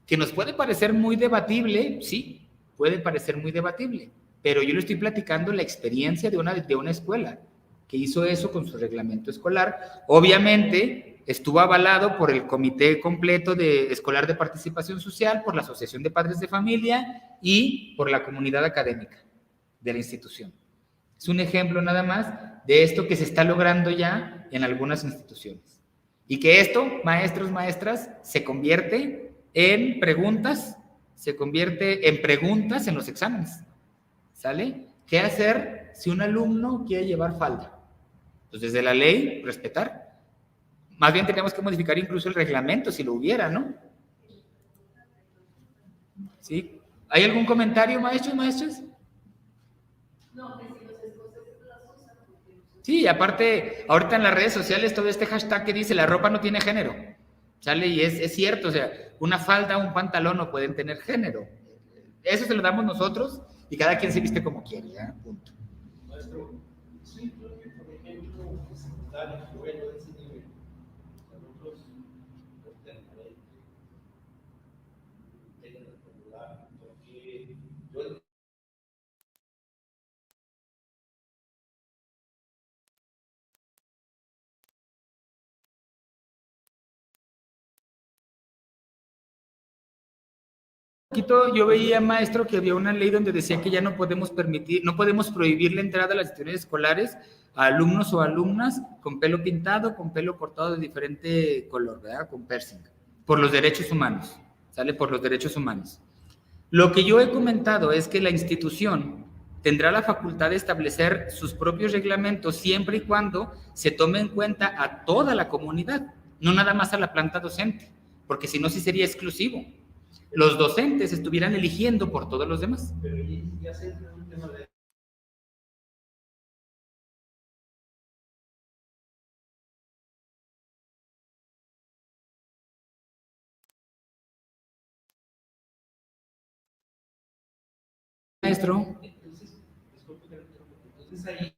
Speaker 2: que nos puede parecer muy debatible, sí, puede parecer muy debatible, pero yo le estoy platicando la experiencia de una escuela que hizo eso con su reglamento escolar. Obviamente estuvo avalado por el Comité Completo Escolar de Participación Social, por la Asociación de Padres de Familia y por la comunidad académica de la institución. Es un ejemplo nada más de esto que se está logrando ya en algunas instituciones. Y que esto, maestros, maestras, se convierte en preguntas, en los exámenes. ¿Sale? ¿Qué hacer si un alumno quiere llevar falda? Pues desde la ley, respetar. Más bien tenemos que modificar incluso el reglamento, si lo hubiera, ¿no? ¿Sí? ¿Hay algún comentario, maestros, maestras? No, que si los escoceses las usan. Sí, aparte, ahorita en las redes sociales todo este hashtag que dice la ropa no tiene género, ¿sale? Y es cierto, o sea, una falda, un pantalón no pueden tener género. Eso se lo damos nosotros y cada quien se viste como quiere, ¿ya? Punto. Maestro, sí, creo que, por ejemplo, secundario, bueno, ese nivel, nosotros, porque yo Yo veía, maestro, que había una ley donde decía que ya no podemos prohibir la entrada a las instituciones escolares a alumnos o alumnas con pelo pintado, con pelo cortado de diferente color, ¿verdad? Con piercing, por los derechos humanos, ¿sale? Por los derechos humanos. Lo que yo he comentado es que la institución tendrá la facultad de establecer sus propios reglamentos siempre y cuando se tome en cuenta a toda la comunidad, no nada más a la planta docente, porque si no, sí sería exclusivo. Los docentes estuvieran eligiendo por todos los demás. Pero ya se entra en un tema de... Maestro. Entonces ahí...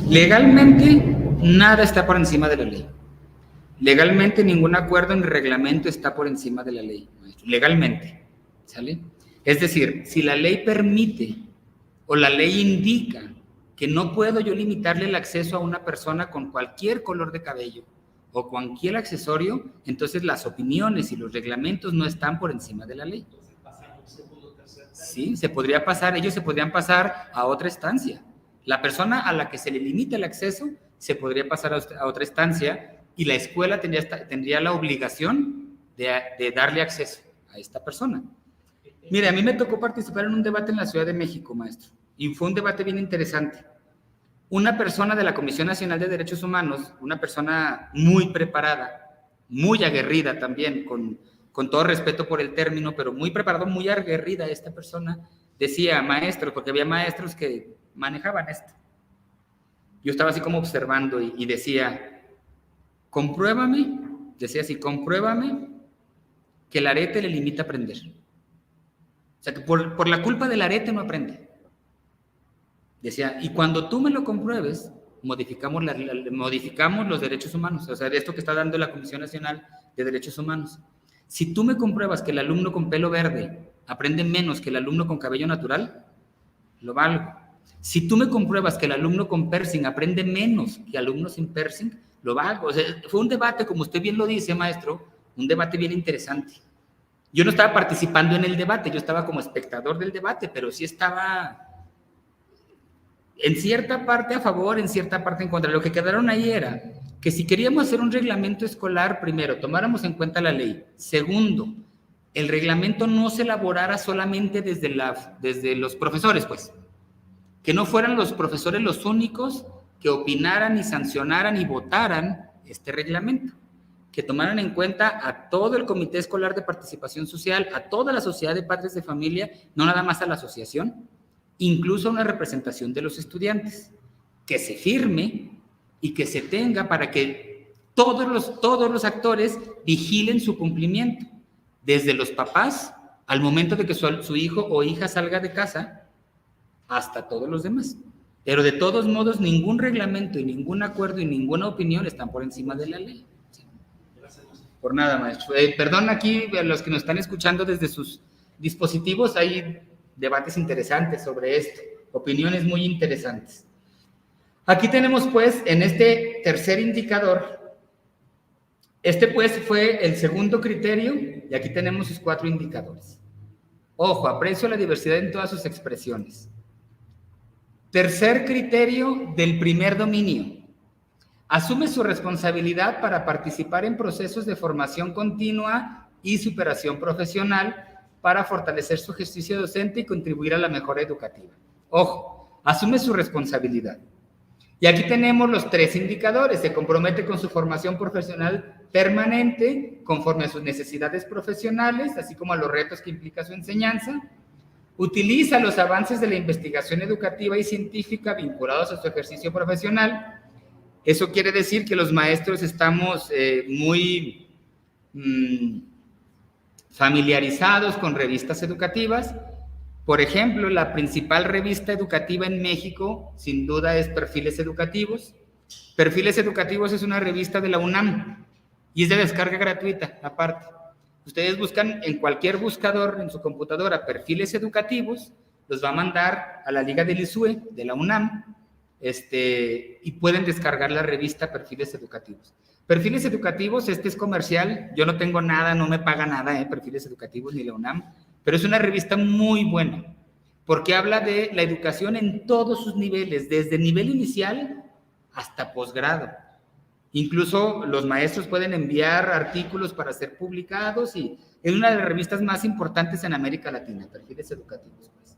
Speaker 2: Legalmente, nada está por encima de la ley. Legalmente, ningún acuerdo ni reglamento está por encima de la ley, maestro. Legalmente, ¿sale? Es decir, si la ley permite o la ley indica que no puedo yo limitarle el acceso a una persona con cualquier color de cabello o cualquier accesorio, entonces las opiniones y los reglamentos no están por encima de la ley. Sí, se podría pasar, ellos se podrían pasar a otra instancia. La persona a la que se le limita el acceso se podría pasar a otra instancia y la escuela tendría la obligación de darle acceso a esta persona. Mire, a mí me tocó participar en un debate en la Ciudad de México, maestro, y fue un debate bien interesante. Una persona de la Comisión Nacional de Derechos Humanos, una persona muy preparada, muy aguerrida también, con todo respeto por el término, pero muy preparado, muy aguerrida esta persona, decía, maestro, porque había maestros que manejaban esto. Yo estaba así como observando y decía, compruébame, decía así, compruébame que el arete le limita a aprender. O sea, que por la culpa del arete no aprende. Decía, y cuando tú me lo compruebes, modificamos los derechos humanos. O sea, de esto que está dando la Comisión Nacional de Derechos Humanos. Si tú me compruebas que el alumno con pelo verde aprende menos que el alumno con cabello natural, lo valgo. Si tú me compruebas que el alumno con piercing aprende menos que el alumno sin piercing, lo valgo. O sea, fue un debate, como usted bien lo dice, maestro, un debate bien interesante. Yo no estaba participando en el debate, yo estaba como espectador del debate, pero sí estaba en cierta parte a favor, en cierta parte en contra. Lo que quedaron ahí era que si queríamos hacer un reglamento escolar, primero, tomáramos en cuenta la ley. Segundo, el reglamento no se elaborara solamente desde los profesores, pues. Que no fueran los profesores los únicos que opinaran y sancionaran y votaran este reglamento. Que tomaran en cuenta a todo el Comité Escolar de Participación Social, a toda la Sociedad de Padres de Familia, no nada más a la asociación, incluso una representación de los estudiantes, que se firme y que se tenga para que todos los actores vigilen su cumplimiento, desde los papás al momento de que su hijo o hija salga de casa, hasta todos los demás. Pero de todos modos, ningún reglamento y ningún acuerdo y ninguna opinión están por encima de la ley. Sí. Por nada, maestro. Perdón, aquí a los que nos están escuchando desde sus dispositivos, hay debates interesantes sobre esto, opiniones muy interesantes. Aquí tenemos, pues, en este tercer indicador, pues, fue el segundo criterio, y aquí tenemos sus 4 indicadores. Ojo, aprecio la diversidad en todas sus expresiones. Tercer criterio del primer dominio. Asume su responsabilidad para participar en procesos de formación continua y superación profesional para fortalecer su ejercicio docente y contribuir a la mejora educativa. Ojo, asume su responsabilidad. Y aquí tenemos los 3 indicadores. Se compromete con su formación profesional permanente, conforme a sus necesidades profesionales, así como a los retos que implica su enseñanza. Utiliza los avances de la investigación educativa y científica vinculados a su ejercicio profesional. Eso quiere decir que los maestros estamos muy familiarizados con revistas educativas. Por ejemplo, la principal revista educativa en México, sin duda, es Perfiles Educativos. Perfiles Educativos es una revista de la UNAM y es de descarga gratuita, aparte. Ustedes buscan en cualquier buscador en su computadora Perfiles Educativos, los va a mandar a la Liga del ISUE de la UNAM, y pueden descargar la revista Perfiles Educativos. Perfiles Educativos, es comercial, yo no tengo nada, no me paga nada, Perfiles Educativos ni la UNAM, pero es una revista muy buena, porque habla de la educación en todos sus niveles, desde nivel inicial hasta posgrado. Incluso los maestros pueden enviar artículos para ser publicados y es una de las revistas más importantes en América Latina, Perfiles Educativos. Pues.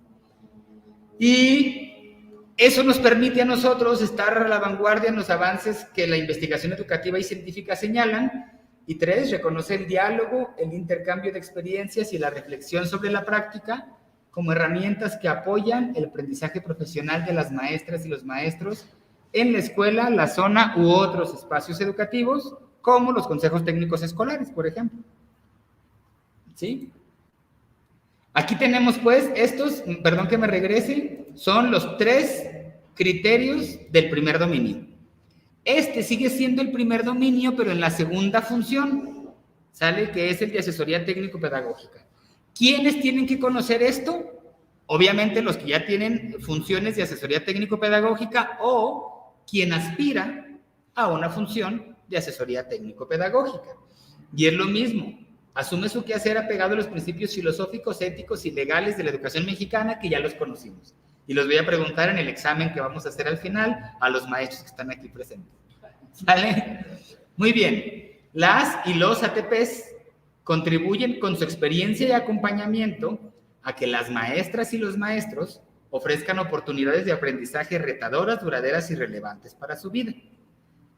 Speaker 2: Y eso nos permite a nosotros estar a la vanguardia en los avances que la investigación educativa y científica señalan. Y 3, reconoce el diálogo, el intercambio de experiencias y la reflexión sobre la práctica como herramientas que apoyan el aprendizaje profesional de las maestras y los maestros en la escuela, la zona u otros espacios educativos, como los consejos técnicos escolares, por ejemplo. ¿Sí? Aquí tenemos, pues, perdón que me regrese, son los 3 criterios del primer dominio. Sigue siendo el primer dominio, pero en la segunda función, ¿sale? Que es el de asesoría técnico-pedagógica. ¿Quiénes tienen que conocer esto? Obviamente los que ya tienen funciones de asesoría técnico-pedagógica o quien aspira a una función de asesoría técnico-pedagógica. Y es lo mismo, asume su quehacer apegado a los principios filosóficos, éticos y legales de la educación mexicana que ya los conocimos. Y los voy a preguntar en el examen que vamos a hacer al final a los maestros que están aquí presentes. ¿Sale? Muy bien. Las y los ATPs contribuyen con su experiencia y acompañamiento a que las maestras y los maestros ofrezcan oportunidades de aprendizaje retadoras, duraderas y relevantes para su vida.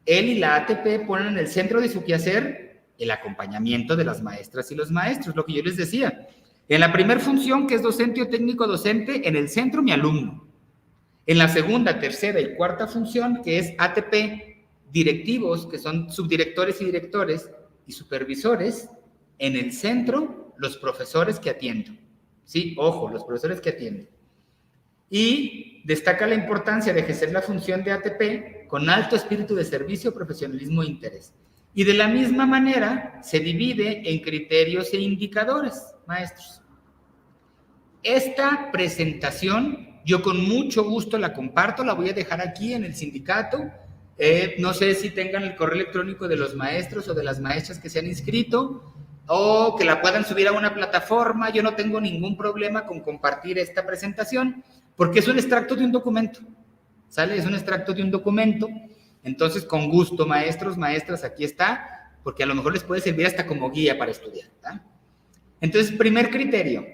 Speaker 2: Él y la ATP ponen en el centro de su quehacer el acompañamiento de las maestras y los maestros, lo que yo les decía. En la primera función, que es docente o técnico docente, en el centro mi alumno. En la segunda, tercera y cuarta función, que es ATP, directivos, que son subdirectores y directores y supervisores, en el centro los profesores que atiendo. Sí, ojo, los profesores que atiendo. Y destaca la importancia de ejercer la función de ATP con alto espíritu de servicio, profesionalismo e interés. Y de la misma manera se divide en criterios e indicadores, maestros. Esta presentación yo con mucho gusto la comparto, la voy a dejar aquí en el sindicato. No sé si tengan el correo electrónico de los maestros o de las maestras que se han inscrito o que la puedan subir a una plataforma. Yo no tengo ningún problema con compartir esta presentación porque es un extracto de un documento, ¿sale? Es un extracto de un documento. Entonces, con gusto, maestros, maestras, aquí está, porque a lo mejor les puede servir hasta como guía para estudiar, ¿tá? Entonces, primer criterio.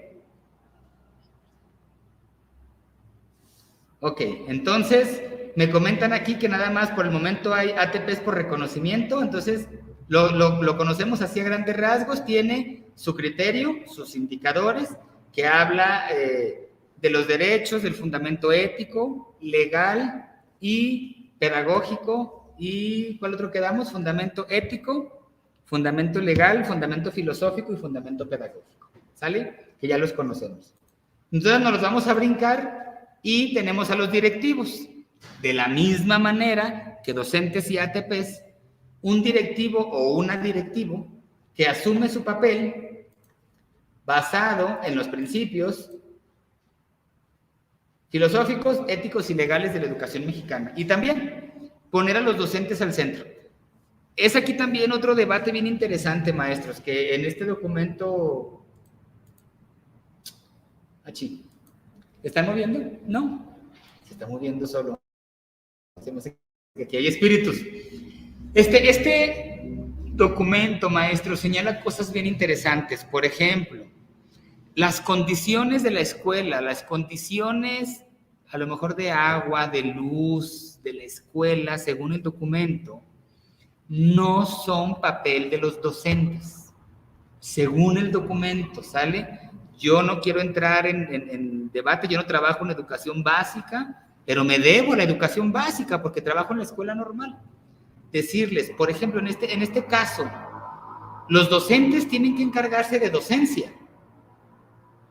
Speaker 2: Ok, entonces, me comentan aquí que nada más por el momento hay ATPs por reconocimiento, entonces, lo conocemos así a grandes rasgos, tiene su criterio, sus indicadores, que habla de los derechos, del fundamento ético, legal y pedagógico, y ¿cuál otro quedamos? Fundamento ético, fundamento legal, fundamento filosófico y fundamento pedagógico, ¿sale? Que ya los conocemos. Entonces nos los vamos a brincar y tenemos a los directivos. De la misma manera que docentes y ATPs, un directivo o una directivo que asume su papel basado en los principios filosóficos, éticos y legales de la educación mexicana. Y también poner a los docentes al centro. Es aquí también otro debate bien interesante, maestros, que en este documento... Achí. ¿Están moviendo? No. Se está moviendo solo. Aquí hay espíritus. Este documento, maestro, señala cosas bien interesantes. Por ejemplo, las condiciones de la escuela, las condiciones a lo mejor de agua, de luz, de la escuela, según el documento, no son papel de los docentes. Según el documento, ¿sale? Yo no quiero entrar en debate, yo no trabajo en educación básica, pero me debo a la educación básica porque trabajo en la escuela normal. Decirles, por ejemplo, en este caso, los docentes tienen que encargarse de docencia,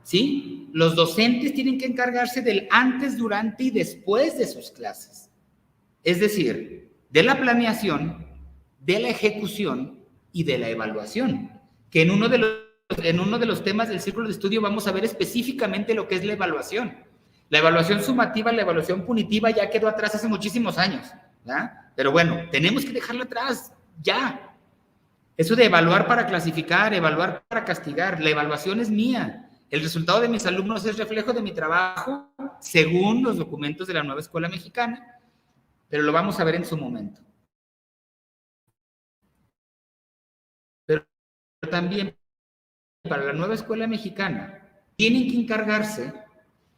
Speaker 2: ¿sí? Los docentes tienen que encargarse del antes, durante y después de sus clases. Es decir, de la planeación, de la ejecución y de la evaluación. Que en uno de los temas del círculo de estudio vamos a ver específicamente lo que es la evaluación. La evaluación sumativa, la evaluación punitiva ya quedó atrás hace muchísimos años, ¿verdad? Pero bueno, tenemos que dejarla atrás, ya. Eso de evaluar para clasificar, evaluar para castigar, la evaluación es mía. El resultado de mis alumnos es reflejo de mi trabajo según los documentos de la nueva escuela mexicana, pero lo vamos a ver en su momento. Pero también para la nueva escuela mexicana tienen que encargarse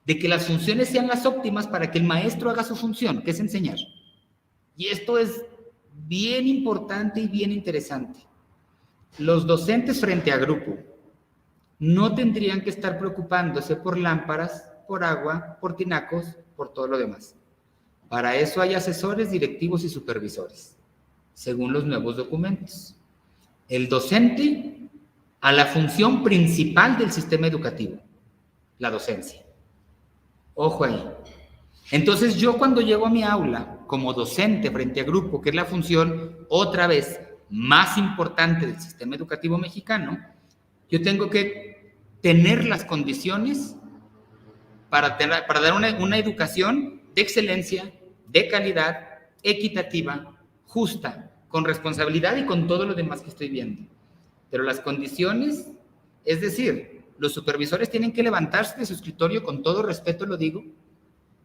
Speaker 2: de que las funciones sean las óptimas para que el maestro haga su función, que es enseñar. Y esto es bien importante y bien interesante. Los docentes frente a grupo no tendrían que estar preocupándose por lámparas, por agua, por tinacos, por todo lo demás. Para eso hay asesores, directivos y supervisores, según los nuevos documentos. El docente a la función principal del sistema educativo, la docencia. Ojo ahí. Entonces yo cuando llego a mi aula como docente frente a grupo, que es la función otra vez más importante del sistema educativo mexicano, yo tengo que tener las condiciones para dar una educación de excelencia, de calidad, equitativa, justa, con responsabilidad y con todo lo demás que estoy viendo. Pero las condiciones, es decir, los supervisores tienen que levantarse de su escritorio, con todo respeto lo digo,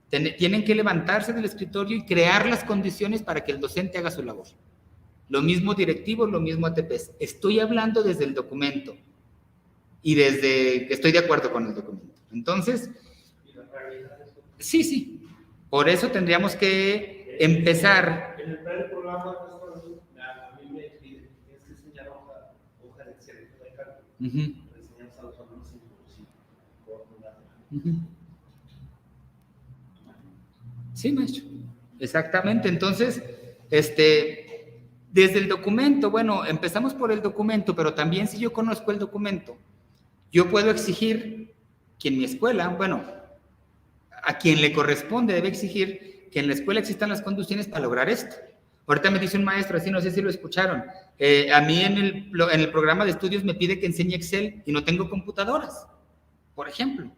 Speaker 2: tienen que levantarse del escritorio y crear las condiciones para que el docente haga su labor. Lo mismo directivos, lo mismo ATPs. Estoy hablando desde el documento y desde que estoy de acuerdo con el documento. Entonces, sí. Por eso tendríamos que empezar.
Speaker 3: En el primer programa, a mí me piden que enseñar hoja de Excel, de cálculo. Enseñamos a los alumnos sin coordinar.
Speaker 2: Sí, maestro. Exactamente. Entonces, desde el documento, bueno, empezamos por el documento, pero también si yo conozco el documento, yo puedo exigir que en mi escuela, bueno, a quien le corresponde debe exigir que en la escuela existan las condiciones para lograr esto. Ahorita me dice un maestro, así no sé si lo escucharon, a mí en el programa de estudios me pide que enseñe Excel y no tengo computadoras, por ejemplo.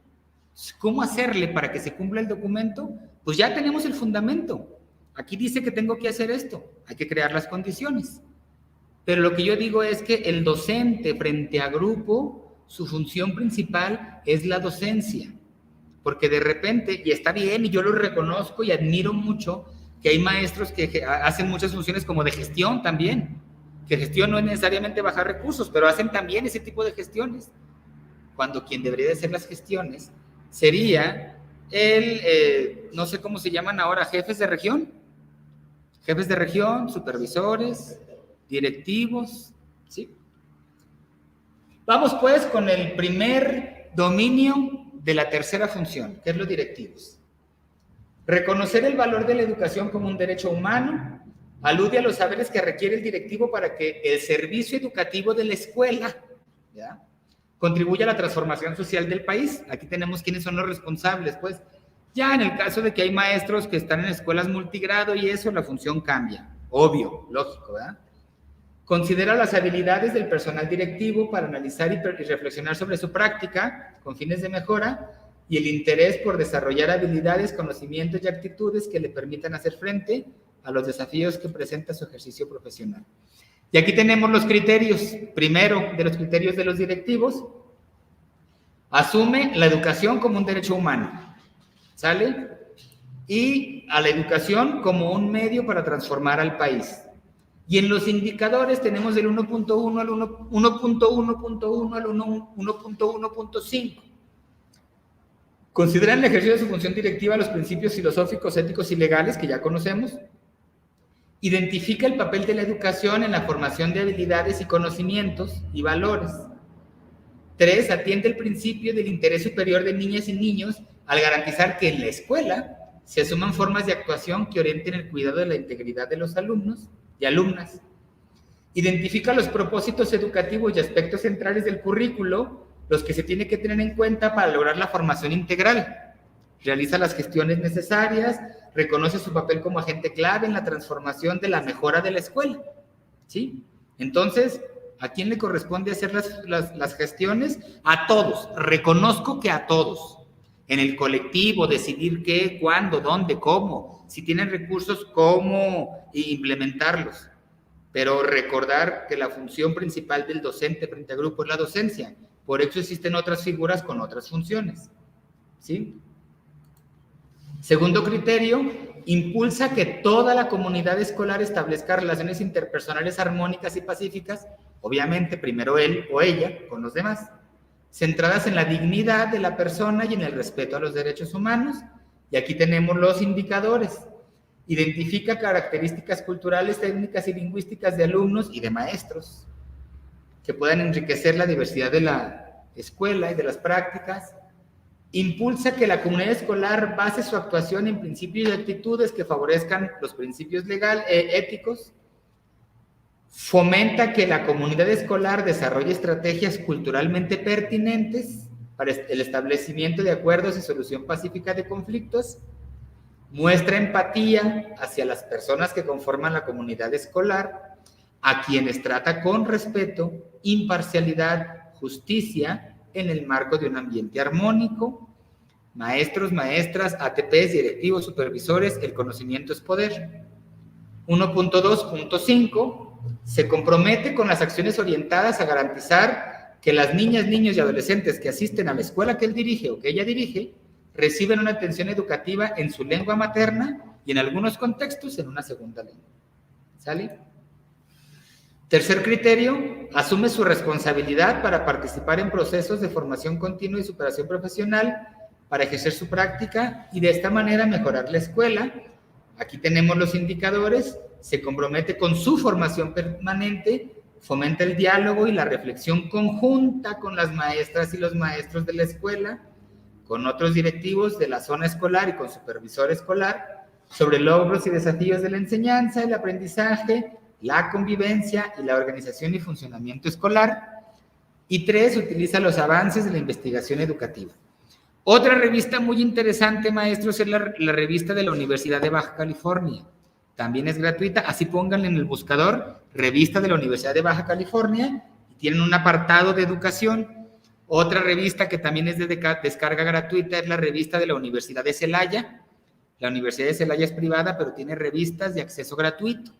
Speaker 2: ¿Cómo hacerle para que se cumpla el documento? Pues ya tenemos el fundamento. Aquí dice que tengo que hacer esto, hay que crear las condiciones. Pero lo que yo digo es que el docente frente a grupo, su función principal es la docencia. Porque de repente, y está bien, y yo lo reconozco y admiro mucho, que hay maestros que hacen muchas funciones como de gestión también, que gestión no es necesariamente bajar recursos, pero hacen también ese tipo de gestiones, cuando quien debería de hacer las gestiones sería no sé cómo se llaman ahora, jefes de región, supervisores, directivos, ¿sí? Vamos pues con el primer dominio de la tercera función, que es los directivos. Reconocer el valor de la educación como un derecho humano alude a los saberes que requiere el directivo para que el servicio educativo de la escuela, ¿ya?, contribuya a la transformación social del país. Aquí tenemos quiénes son los responsables, pues. Ya en el caso de que hay maestros que están en escuelas multigrado y eso, la función cambia. Obvio, lógico, ¿verdad? Considera las habilidades del personal directivo para analizar y reflexionar sobre su práctica con fines de mejora y el interés por desarrollar habilidades, conocimientos y actitudes que le permitan hacer frente a los desafíos que presenta su ejercicio profesional. Y aquí tenemos los criterios. Primero, de los criterios de los directivos, asume la educación como un derecho humano, ¿sale? Y a la educación como un medio para transformar al país. Y en los indicadores tenemos del 1.1 al 1.1.1 al 1.1.5. Considera en el ejercicio de su función directiva los principios filosóficos, éticos y legales que ya conocemos. Identifica el papel de la educación en la formación de habilidades y conocimientos y valores. 3. Atiende el principio del interés superior de niñas y niños al garantizar que en la escuela se asuman formas de actuación que orienten el cuidado de la integridad de los alumnos y alumnas. Identifica los propósitos educativos y aspectos centrales del currículo, los que se tiene que tener en cuenta para lograr la formación integral. Realiza las gestiones necesarias, reconoce su papel como agente clave en la transformación de la mejora de la escuela. ¿Sí? Entonces, ¿a quién le corresponde hacer las gestiones? A todos. Reconozco que a todos. En el colectivo, decidir qué, cuándo, dónde, cómo. Si tienen recursos, cómo implementarlos. Pero recordar que la función principal del docente frente a grupo es la docencia. Por eso existen otras figuras con otras funciones. ¿Sí? Segundo criterio, impulsa que toda la comunidad escolar establezca relaciones interpersonales armónicas y pacíficas, obviamente primero él o ella con los demás, centradas en la dignidad de la persona y en el respeto a los derechos humanos. Y aquí tenemos los indicadores. Identifica características culturales, técnicas y lingüísticas de alumnos y de maestros que puedan enriquecer la diversidad de la escuela y de las prácticas. Impulsa que la comunidad escolar base su actuación en principios y actitudes que favorezcan los principios éticos. Fomenta que la comunidad escolar desarrolle estrategias culturalmente pertinentes para el establecimiento de acuerdos y solución pacífica de conflictos. Muestra empatía hacia las personas que conforman la comunidad escolar, a quienes trata con respeto, imparcialidad, justicia, en el marco de un ambiente armónico. Maestros, maestras, ATPs, directivos, supervisores, el conocimiento es poder. 1.2.5 se compromete con las acciones orientadas a garantizar que las niñas, niños y adolescentes que asisten a la escuela que él dirige o que ella dirige reciben una atención educativa en su lengua materna y en algunos contextos en una segunda lengua. ¿Sale? Tercer criterio, asume su responsabilidad para participar en procesos de formación continua y superación profesional para ejercer su práctica y de esta manera mejorar la escuela. Aquí tenemos los indicadores. Se compromete con su formación permanente, fomenta el diálogo y la reflexión conjunta con las maestras y los maestros de la escuela, con otros directivos de la zona escolar y con supervisor escolar, sobre logros y desafíos de la enseñanza, el aprendizaje, la convivencia y la organización y funcionamiento escolar. Y 3, utiliza los avances de la investigación educativa. Otra revista muy interesante, maestros, es la revista de la Universidad de Baja California. También es gratuita, así pónganle en el buscador, revista de la Universidad de Baja California, y tienen un apartado de educación. Otra revista que también es de descarga gratuita es la revista de la Universidad de Celaya. La Universidad de Celaya es privada, pero tiene revistas de acceso gratuito.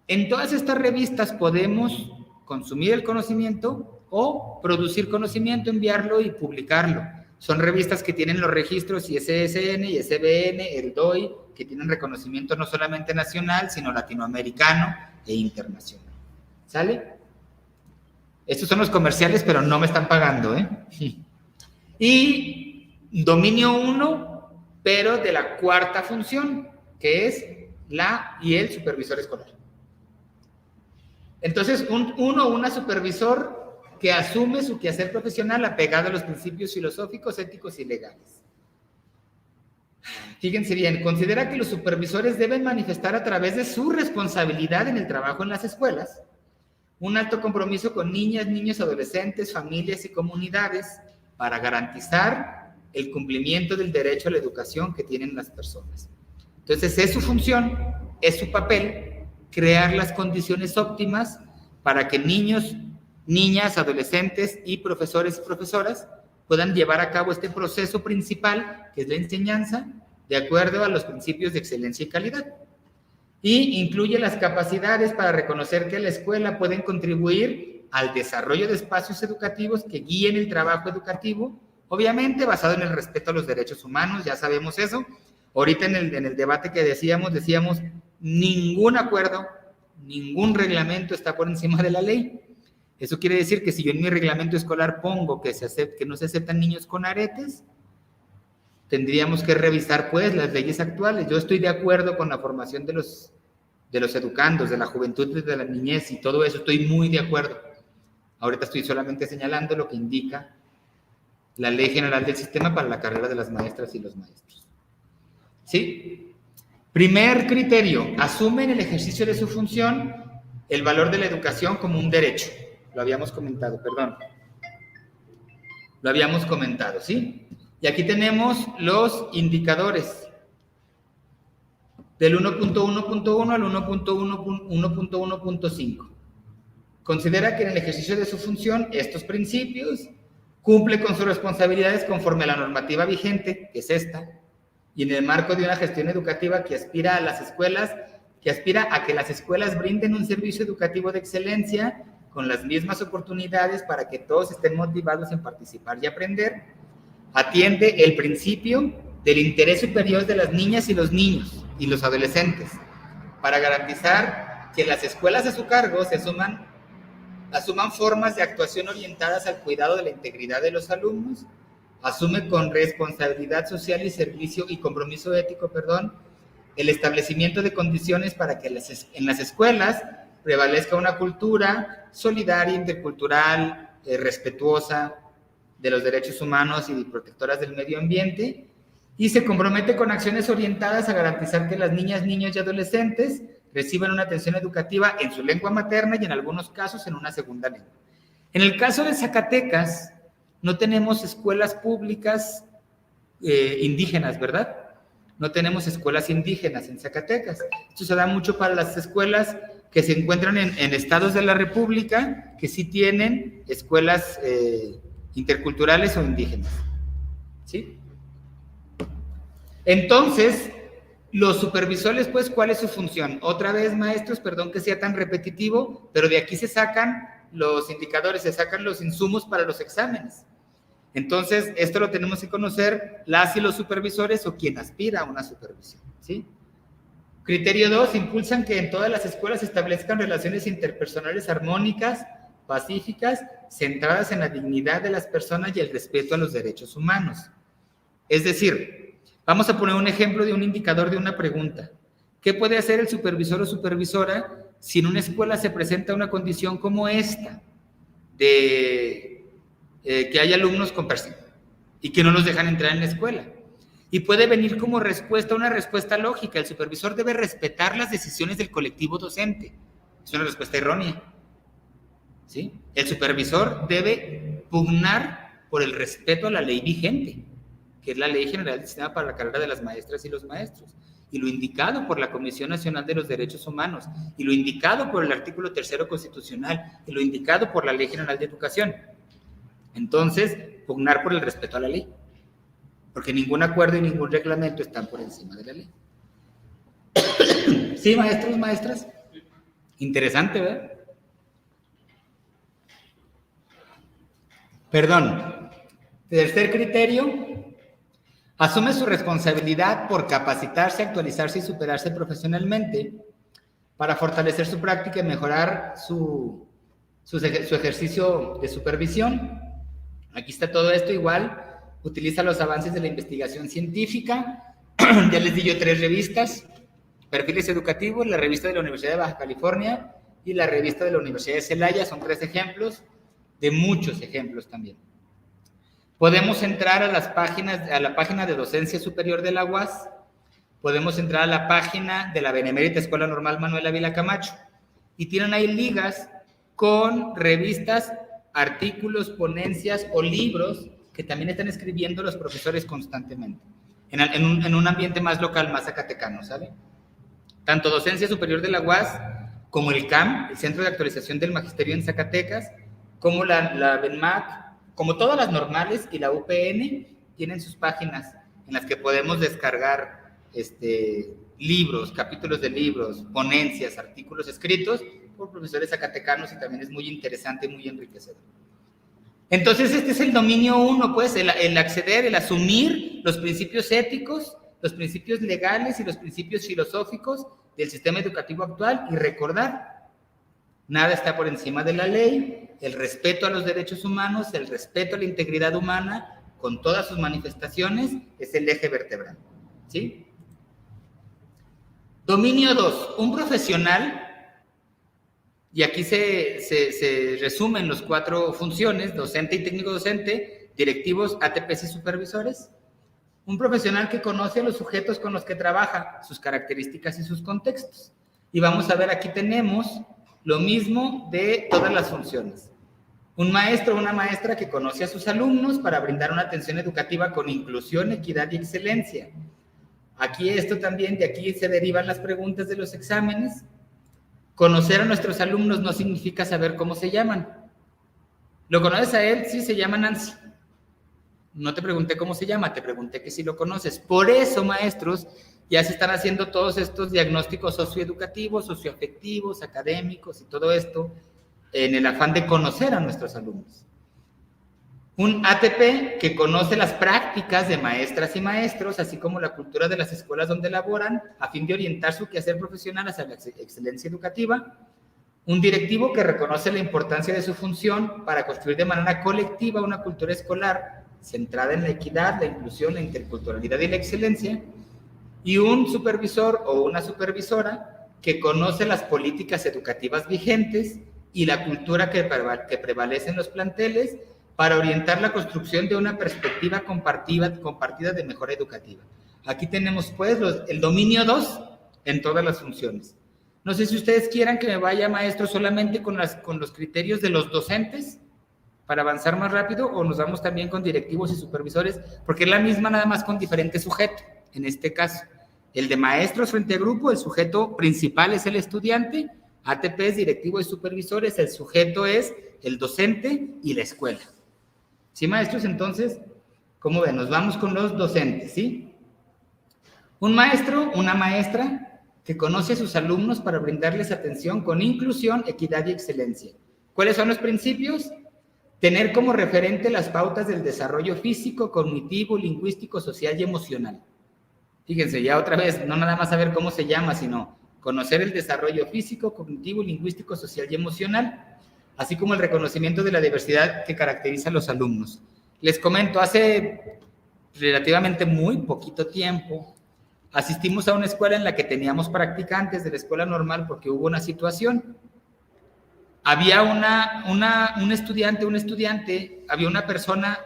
Speaker 2: En todas estas revistas podemos consumir el conocimiento o producir conocimiento, enviarlo y publicarlo. Son revistas que tienen los registros ISSN, ISBN, el DOI, que tienen reconocimiento no solamente nacional, sino latinoamericano e internacional. ¿Sale? Estos son los comerciales, pero no me están pagando, ¿eh? Y dominio 1, pero de la cuarta función, que es la y el supervisor escolar. Entonces, una supervisor que asume su quehacer profesional apegado a los principios filosóficos, éticos y legales. Fíjense bien, considera que los supervisores deben manifestar a través de su responsabilidad en el trabajo en las escuelas un alto compromiso con niñas, niños, adolescentes, familias y comunidades para garantizar el cumplimiento del derecho a la educación que tienen las personas. Entonces, es su función, es su papel, crear las condiciones óptimas para que niños, niñas, adolescentes y profesores y profesoras puedan llevar a cabo este proceso principal, que es la enseñanza, de acuerdo a los principios de excelencia y calidad. Y incluye las capacidades para reconocer que la escuela puede contribuir al desarrollo de espacios educativos que guíen el trabajo educativo, obviamente basado en el respeto a los derechos humanos, ya sabemos eso. Ahorita en el debate que decíamos, ningún acuerdo, ningún reglamento está por encima de la ley. Eso quiere decir que si yo en mi reglamento escolar pongo que no se aceptan niños con aretes, tendríamos que revisar pues las leyes actuales. Yo estoy de acuerdo con la formación de los educandos, de la juventud, de la niñez y todo eso, estoy muy de acuerdo. Ahorita estoy solamente señalando lo que indica la Ley General del Sistema para la carrera de las maestras y los maestros. ¿Sí? Primer criterio, asume en el ejercicio de su función el valor de la educación como un derecho. Lo habíamos comentado, perdón. Lo habíamos comentado, ¿sí? Y aquí tenemos los indicadores del 1.1.1 al 1.1.1.5. Considera que en el ejercicio de su función estos principios cumple con sus responsabilidades conforme a la normativa vigente, que es esta, y en el marco de una gestión educativa que aspira a que las escuelas brinden un servicio educativo de excelencia con las mismas oportunidades para que todos estén motivados en participar y aprender. Atiende el principio del interés superior de las niñas y los niños y los adolescentes para garantizar que las escuelas a su cargo asuman formas de actuación orientadas al cuidado de la integridad de los alumnos, asume con responsabilidad social y servicio y compromiso ético, el establecimiento de condiciones para que en las escuelas prevalezca una cultura solidaria, intercultural, respetuosa de los derechos humanos y protectoras del medio ambiente, y se compromete con acciones orientadas a garantizar que las niñas, niños y adolescentes reciban una atención educativa en su lengua materna y en algunos casos en una segunda lengua. En el caso de Zacatecas, no tenemos escuelas públicas indígenas, ¿verdad? No tenemos escuelas indígenas en Zacatecas. Esto se da mucho para las escuelas que se encuentran en estados de la República que sí tienen escuelas interculturales o indígenas. ¿Sí? Entonces, los supervisores, pues, ¿cuál es su función? Otra vez, maestros, perdón que sea tan repetitivo, pero de aquí se sacan los indicadores, se sacan los insumos para los exámenes. Entonces, esto lo tenemos que conocer las y los supervisores o quien aspira a una supervisión, ¿sí? Criterio 2, impulsan que en todas las escuelas se establezcan relaciones interpersonales armónicas, pacíficas, centradas en la dignidad de las personas y el respeto a los derechos humanos. Es decir, vamos a poner un ejemplo de un indicador de una pregunta. ¿Qué puede hacer el supervisor o supervisora si en una escuela se presenta una condición como esta, de que hay alumnos con persigue y que no los dejan entrar en la escuela? Y puede venir como respuesta una respuesta lógica. El supervisor debe respetar las decisiones del colectivo docente. Es una respuesta errónea, ¿sí? El supervisor debe pugnar por el respeto a la ley vigente, que es la Ley General del Sistema para la carrera de las maestras y los maestros, y lo indicado por la Comisión Nacional de los Derechos Humanos, y lo indicado por el artículo 3º constitucional, y lo indicado por la Ley General de Educación. Entonces, pugnar por el respeto a la ley, porque ningún acuerdo y ningún reglamento están por encima de la ley. ¿Sí, maestros, maestras? Interesante, ¿verdad? Perdón. Tercer criterio, asume su responsabilidad por capacitarse, actualizarse y superarse profesionalmente para fortalecer su práctica y mejorar su ejercicio de supervisión. Aquí está todo esto igual. Utiliza los avances de la investigación científica. Ya les di yo 3 revistas: Perfiles Educativos, la revista de la Universidad de Baja California y la revista de la Universidad de Celaya. Son 3 ejemplos de muchos ejemplos también. Podemos entrar a la página de Docencia Superior de la UAS, podemos entrar a la página de la Benemérita Escuela Normal Manuel Ávila Camacho, y tienen ahí ligas con revistas, artículos, ponencias o libros que también están escribiendo los profesores constantemente, en un ambiente más local, más zacatecano, ¿sabe? Tanto Docencia Superior de la UAS como el CAM, el Centro de Actualización del Magisterio en Zacatecas, como la BENMAC, como todas las normales y la UPN, tienen sus páginas en las que podemos descargar libros, capítulos de libros, ponencias, artículos escritos por profesores zacatecanos, y también es muy interesante y muy enriquecedor. Entonces, este es el dominio 1, pues, el acceder, el asumir los principios éticos, los principios legales y los principios filosóficos del sistema educativo actual, y recordar, nada está por encima de la ley, el respeto a los derechos humanos, el respeto a la integridad humana, con todas sus manifestaciones, es el eje vertebral, ¿sí? Dominio 2, un profesional, y aquí se resumen las 4 funciones, docente y técnico docente, directivos, ATPs y supervisores. Un profesional que conoce a los sujetos con los que trabaja, sus características y sus contextos. Y vamos a ver, aquí tenemos lo mismo de todas las funciones. Un maestro o una maestra que conoce a sus alumnos para brindar una atención educativa con inclusión, equidad y excelencia. Aquí esto también, de aquí se derivan las preguntas de los exámenes. Conocer a nuestros alumnos no significa saber cómo se llaman. ¿Lo conoces a él? Sí, se llama Nancy. No te pregunté cómo se llama, te pregunté que si lo conoces. Por eso, maestros, ya se están haciendo todos estos diagnósticos socioeducativos, socioafectivos, académicos y todo esto en el afán de conocer a nuestros alumnos. Un ATP que conoce las prácticas de maestras y maestros, así como la cultura de las escuelas donde laboran, a fin de orientar su quehacer profesional hacia la excelencia educativa. Un directivo que reconoce la importancia de su función para construir de manera colectiva una cultura escolar centrada en la equidad, la inclusión, la interculturalidad y la excelencia. Y un supervisor o una supervisora que conoce las políticas educativas vigentes y la cultura que prevalece en los planteles para orientar la construcción de una perspectiva compartida de mejora educativa. Aquí tenemos pues el dominio 2 en todas las funciones. No sé si ustedes quieran que me vaya, maestro, solamente con los criterios de los docentes para avanzar más rápido, o nos vamos también con directivos y supervisores, porque es la misma, nada más con diferente sujeto. En este caso, el de maestros frente a grupo, el sujeto principal es el estudiante, ATPs, directivos y supervisores, el sujeto es el docente y la escuela. ¿Sí, maestros? Entonces, ¿cómo ven? Nos vamos con los docentes, ¿sí? Un maestro, una maestra que conoce a sus alumnos para brindarles atención con inclusión, equidad y excelencia. ¿Cuáles son los principios? Tener como referente las pautas del desarrollo físico, cognitivo, lingüístico, social y emocional. Fíjense, ya otra vez, no nada más saber cómo se llama, sino conocer el desarrollo físico, cognitivo, lingüístico, social y emocional, así como el reconocimiento de la diversidad que caracteriza a los alumnos. Les comento, hace relativamente muy poquito tiempo, asistimos a una escuela en la que teníamos practicantes de la escuela normal porque hubo una situación. Había un estudiante, había una persona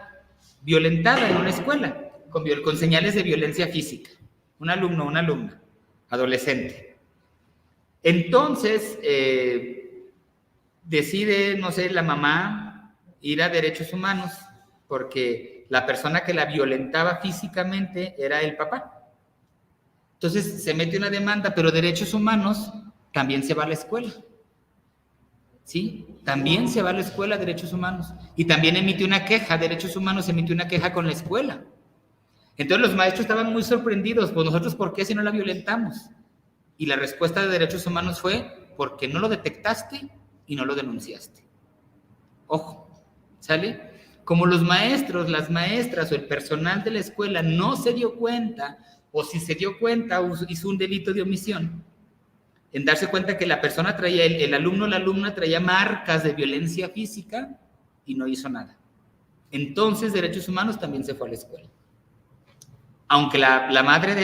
Speaker 2: violentada en una escuela, con señales de violencia física. Un alumno, una alumna, adolescente. Entonces, decide, no sé, la mamá ir a Derechos Humanos, porque la persona que la violentaba físicamente era el papá. Entonces, se mete una demanda, pero Derechos Humanos también se va a la escuela. ¿Sí? También se va a la escuela Derechos Humanos y también emite una queja, Derechos Humanos emite una queja con la escuela. Entonces los maestros estaban muy sorprendidos, pues nosotros, ¿por qué si no la violentamos? Y la respuesta de Derechos Humanos fue, porque no lo detectaste y no lo denunciaste. Ojo, ¿sale? Como los maestros, las maestras o el personal de la escuela no se dio cuenta, o si se dio cuenta, hizo un delito de omisión, en darse cuenta que la persona traía, el alumno o la alumna traía marcas de violencia física y no hizo nada. Entonces, Derechos Humanos también se fue a la escuela. Aunque la madre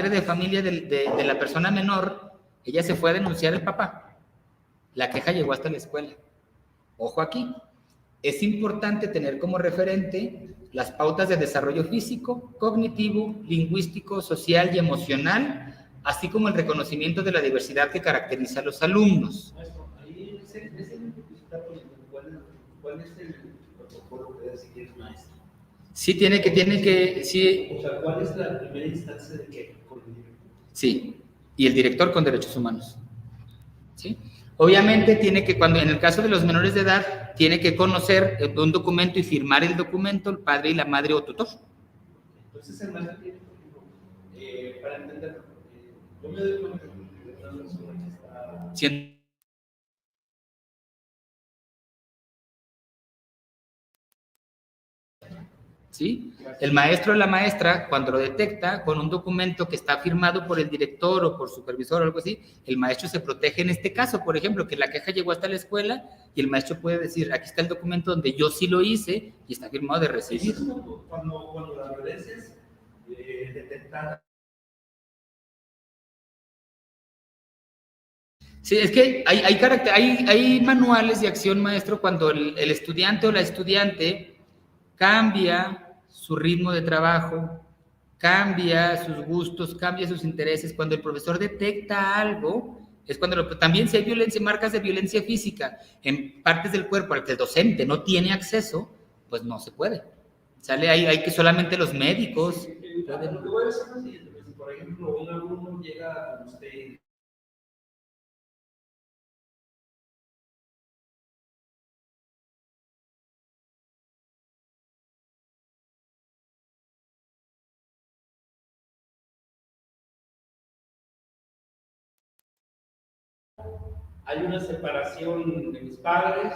Speaker 2: de familia de la persona menor, ella se fue a denunciar al papá. La queja llegó hasta la escuela. Ojo aquí, es importante tener como referente las pautas de desarrollo físico, cognitivo, lingüístico, social y emocional, así como el reconocimiento de la diversidad que caracteriza a los alumnos.
Speaker 3: Maestro, ahí ¿cuál es el protocolo que decir el maestro?
Speaker 2: Sí, tiene que, sí.
Speaker 3: O sea, ¿cuál es la primera instancia de qué? Con el director.
Speaker 2: Sí, y el director con Derechos Humanos. ¿Sí? Obviamente tiene que, cuando en el caso de los menores de edad, tiene que conocer un documento y firmar el documento el padre y la madre o tutor.
Speaker 3: Entonces el maestro tiene, para entenderlo, yo me doy cuenta que la persona que está...
Speaker 2: ¿sí? El maestro o la maestra, cuando lo detecta con un documento que está firmado por el director o por supervisor o algo así, el maestro se protege en este caso, por ejemplo, que la queja llegó hasta la escuela y el maestro puede decir, aquí está el documento donde yo sí lo hice y está firmado de recibir.
Speaker 3: Eso es cuando la violencia es detectada.
Speaker 2: Sí, es que hay manuales de acción, maestro, cuando el estudiante o la estudiante cambia su ritmo de trabajo, cambia sus gustos, cambia sus intereses. Cuando el profesor detecta algo, es cuando también si hay violencia, marcas de violencia física en partes del cuerpo al que el docente no tiene acceso, pues no se puede. Sale ahí, hay que solamente los médicos.
Speaker 3: Lo que voy a decir es lo siguiente, si por ejemplo un alumno llega con usted. Hay una separación de mis padres,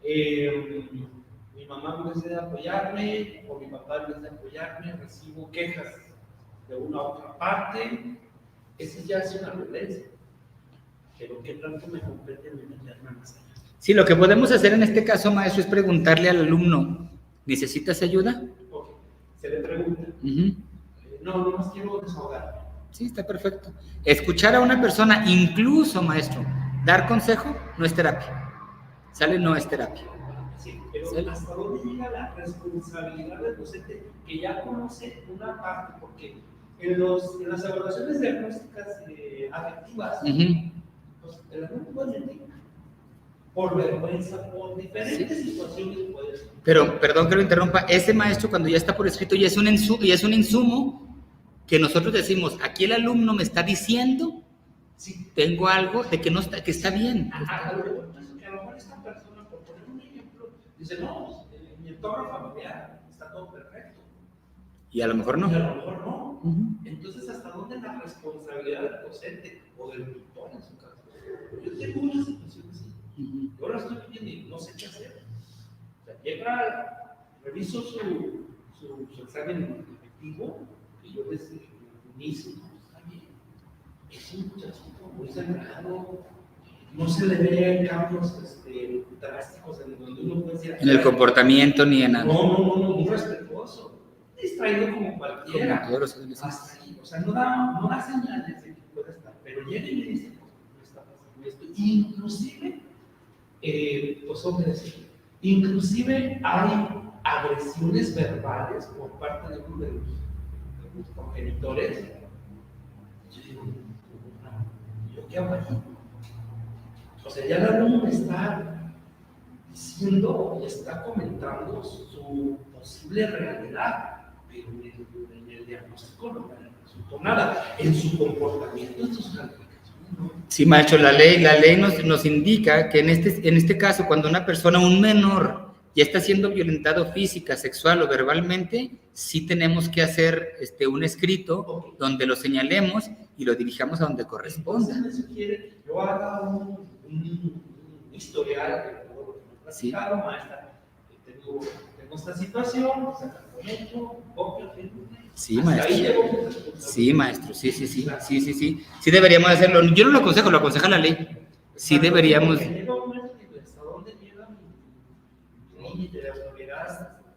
Speaker 3: mi mamá en vez de apoyarme o mi papá en vez de apoyarme, recibo quejas de una u otra parte, eso ya es una violencia, pero ¿qué tanto me compete meterme más allá?
Speaker 2: Sí, lo que podemos hacer en este caso, maestro, es preguntarle al alumno, ¿necesitas ayuda?
Speaker 3: Okay. Se le pregunta, no, nomás quiero desahogarme.
Speaker 2: Sí, está perfecto. Escuchar a una persona, incluso, maestro, dar consejo, no es terapia. Sale, no es terapia.
Speaker 3: Sí, pero ¿hasta dónde llega la responsabilidad del docente que ya conoce una parte? Porque en las evaluaciones diagnósticas afectivas, pues, el alumno puede mentir por vergüenza, por diferentes situaciones.
Speaker 2: Pero, perdón que lo interrumpa, ese maestro cuando ya está por escrito ya es un insumo que nosotros decimos, aquí el alumno me está diciendo, sí, tengo algo de que no está, que está bien.
Speaker 3: A lo mejor esta persona, por poner un ejemplo, dice, no, mi entorno familiar está todo perfecto.
Speaker 2: Y a lo mejor no.
Speaker 3: Y a lo mejor no. Entonces, ¿hasta dónde la responsabilidad del docente o del tutor en su caso? Yo tengo una situación así. Yo la estoy viviendo y no sé qué hacer. O sea, llega, reviso su examen efectivo y yo les inicio, está bien. Es un muchachito muy centrado, no se le ve cambios drásticos en donde uno puede decir.
Speaker 2: En el comportamiento ni en nada.
Speaker 3: No, muy respetuoso. Distraído como cualquiera.
Speaker 2: Como todos los
Speaker 3: hasta ahí. O sea, no da señales de que pueda estar. Pero llega y me dice, no está pasando esto. Inclusive, pues hombres, inclusive hay agresiones verbales por parte de uno de los progenitores. Yo digo, ¿yo qué hago aquí? O sea, ya el alumno está diciendo y está comentando su posible realidad, pero en el diagnóstico no me resultó nada. En su comportamiento, en sus calificaciones, no.
Speaker 2: Sí, maestro, la ley nos indica que en este caso, cuando una persona, un menor, ya está siendo violentado física, sexual o verbalmente, sí tenemos que hacer un escrito donde lo señalemos y lo dirijamos a donde corresponda.
Speaker 3: Entonces me sugiere, yo haga un historial de todo lo que me ha platicado, maestra. Tengo esta situación, sacar documento, copia,
Speaker 2: sí, maestro. Sí, maestro, sí. Sí deberíamos hacerlo. Yo no lo aconsejo, lo aconseja la ley. Sí deberíamos.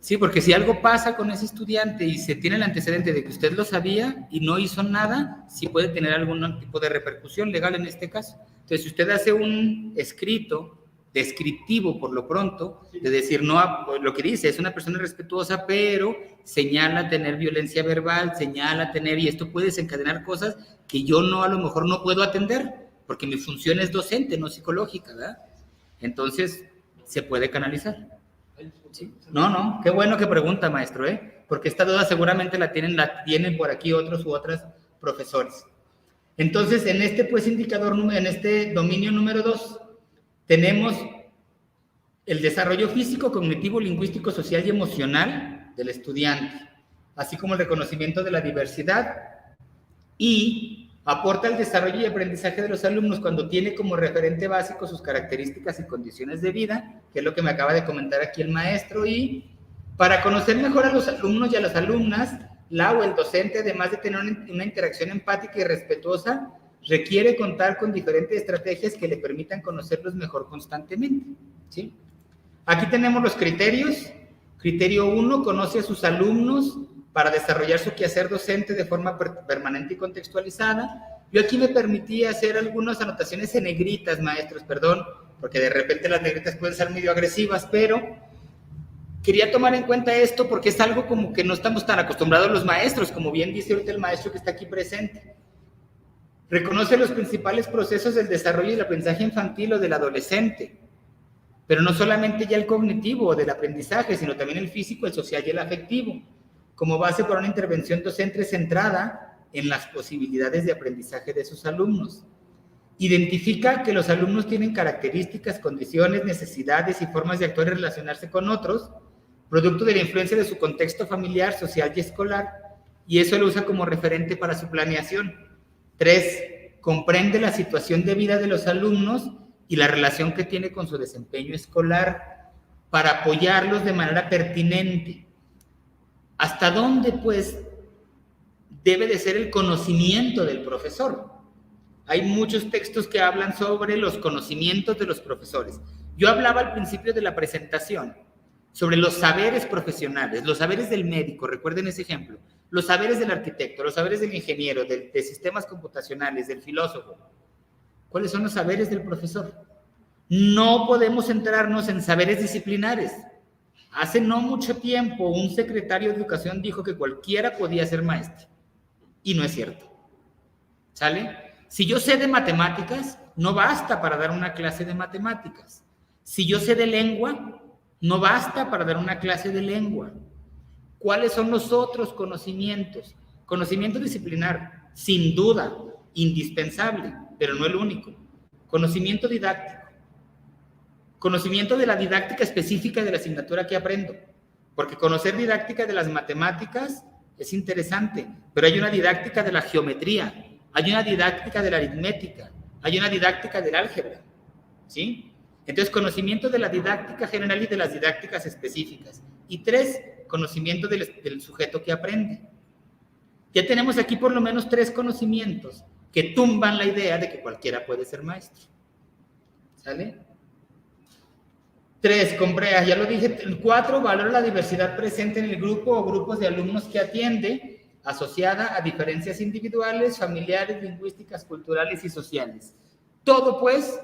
Speaker 2: Sí, porque si algo pasa con ese estudiante y se tiene el antecedente de que usted lo sabía y no hizo nada, sí puede tener algún tipo de repercusión legal en este caso. Entonces, si usted hace un escrito descriptivo por lo pronto, de decir, no, lo que dice, es una persona respetuosa, pero señala tener violencia verbal, señala tener, y esto puede desencadenar cosas que yo a lo mejor no puedo atender, porque mi función es docente, no psicológica, ¿verdad? Entonces, se puede canalizar. ¿Sí? No, qué bueno que pregunta, maestro, porque esta duda seguramente la tienen por aquí otros u otras profesores. Entonces, en este indicador, en este dominio número 2, tenemos el desarrollo físico, cognitivo, lingüístico, social y emocional del estudiante, así como el reconocimiento de la diversidad, y aporta el desarrollo y aprendizaje de los alumnos cuando tiene como referente básico sus características y condiciones de vida, que es lo que me acaba de comentar aquí el maestro, y Para conocer mejor a los alumnos y a las alumnas, la o el docente, además de tener una interacción empática y respetuosa, requiere contar con diferentes estrategias que le permitan conocerlos mejor constantemente, ¿sí? Aquí tenemos los criterios. Criterio 1, conoce a sus alumnos para desarrollar su quehacer docente de forma permanente y contextualizada. Yo aquí me permití hacer algunas anotaciones en negritas, maestros, perdón, porque de repente las negritas pueden ser medio agresivas, pero quería tomar en cuenta esto porque es algo como que no estamos tan acostumbrados los maestros, como bien dice ahorita el maestro que está aquí presente. Reconoce los principales procesos del desarrollo y del aprendizaje infantil o del adolescente, pero no solamente ya el cognitivo o del aprendizaje, sino también el físico, el social y el afectivo, como base para una intervención docente centrada en las posibilidades de aprendizaje de sus alumnos. Identifica que los alumnos tienen características, condiciones, necesidades y formas de actuar y relacionarse con otros, producto de la influencia de su contexto familiar, social y escolar, y eso lo usa como referente para su planeación. 3. Comprende la situación de vida de los alumnos y la relación que tiene con su desempeño escolar para apoyarlos de manera pertinente. ¿Hasta dónde, pues, debe de ser el conocimiento del profesor? Hay muchos textos que hablan sobre los conocimientos de los profesores. Yo hablaba al principio de la presentación sobre los saberes profesionales, los saberes del médico, recuerden ese ejemplo, los saberes del arquitecto, los saberes del ingeniero, de sistemas computacionales, del filósofo. ¿Cuáles son los saberes del profesor? No podemos centrarnos en saberes disciplinares. Hace no mucho tiempo un secretario de Educación dijo que cualquiera podía ser maestro. Y no es cierto. ¿Sale? Si yo sé de matemáticas, no basta para dar una clase de matemáticas. Si yo sé de lengua, no basta para dar una clase de lengua. ¿Cuáles son los otros conocimientos? Conocimiento disciplinar, sin duda, indispensable, pero no el único. Conocimiento didáctico. Conocimiento de la didáctica específica de la asignatura que aprendo. Porque conocer didáctica de las matemáticas es interesante, pero hay una didáctica de la geometría, hay una didáctica de la aritmética, hay una didáctica del álgebra, ¿sí? Entonces, conocimiento de la didáctica general y de las didácticas específicas. Y 3, conocimiento del sujeto que aprende. Ya tenemos aquí por lo menos 3 conocimientos que tumban la idea de que cualquiera puede ser maestro. ¿Sale? 3, ya lo dije. 4, valora la diversidad presente en el grupo o grupos de alumnos que atiende, asociada a diferencias individuales, familiares, lingüísticas, culturales y sociales. Todo, pues,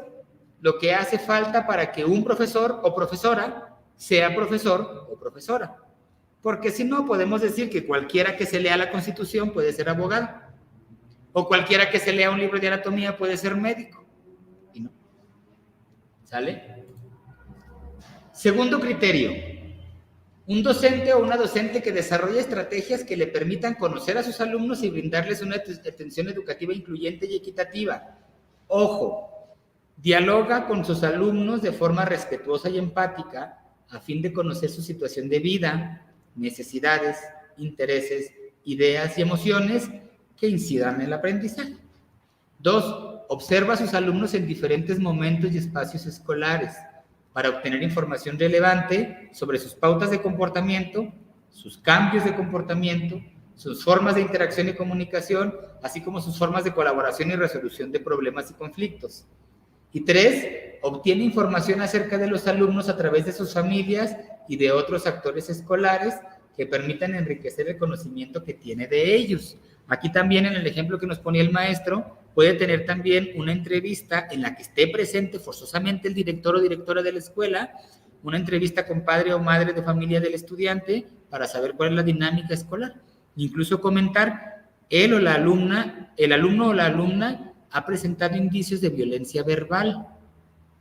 Speaker 2: lo que hace falta para que un profesor o profesora sea profesor o profesora. Porque si no, podemos decir que cualquiera que se lea la Constitución puede ser abogado. O cualquiera que se lea un libro de anatomía puede ser médico. Y no. ¿Sale? Segundo criterio. Un docente o una docente que desarrolla estrategias que le permitan conocer a sus alumnos y brindarles una atención educativa incluyente y equitativa. Ojo, dialoga con sus alumnos de forma respetuosa y empática a fin de conocer su situación de vida, necesidades, intereses, ideas y emociones que incidan en el aprendizaje. 2. Observa a sus alumnos en diferentes momentos y espacios escolares para obtener información relevante sobre sus pautas de comportamiento, sus cambios de comportamiento, sus formas de interacción y comunicación, así como sus formas de colaboración y resolución de problemas y conflictos. Y 3, obtiene información acerca de los alumnos a través de sus familias y de otros actores escolares que permitan enriquecer el conocimiento que tiene de ellos. Aquí también, en el ejemplo que nos ponía el maestro, puede tener también una entrevista en la que esté presente forzosamente el director o directora de la escuela, una entrevista con padre o madre de familia del estudiante para saber cuál es la dinámica escolar. Incluso comentar, el alumno o la alumna ha presentado indicios de violencia verbal,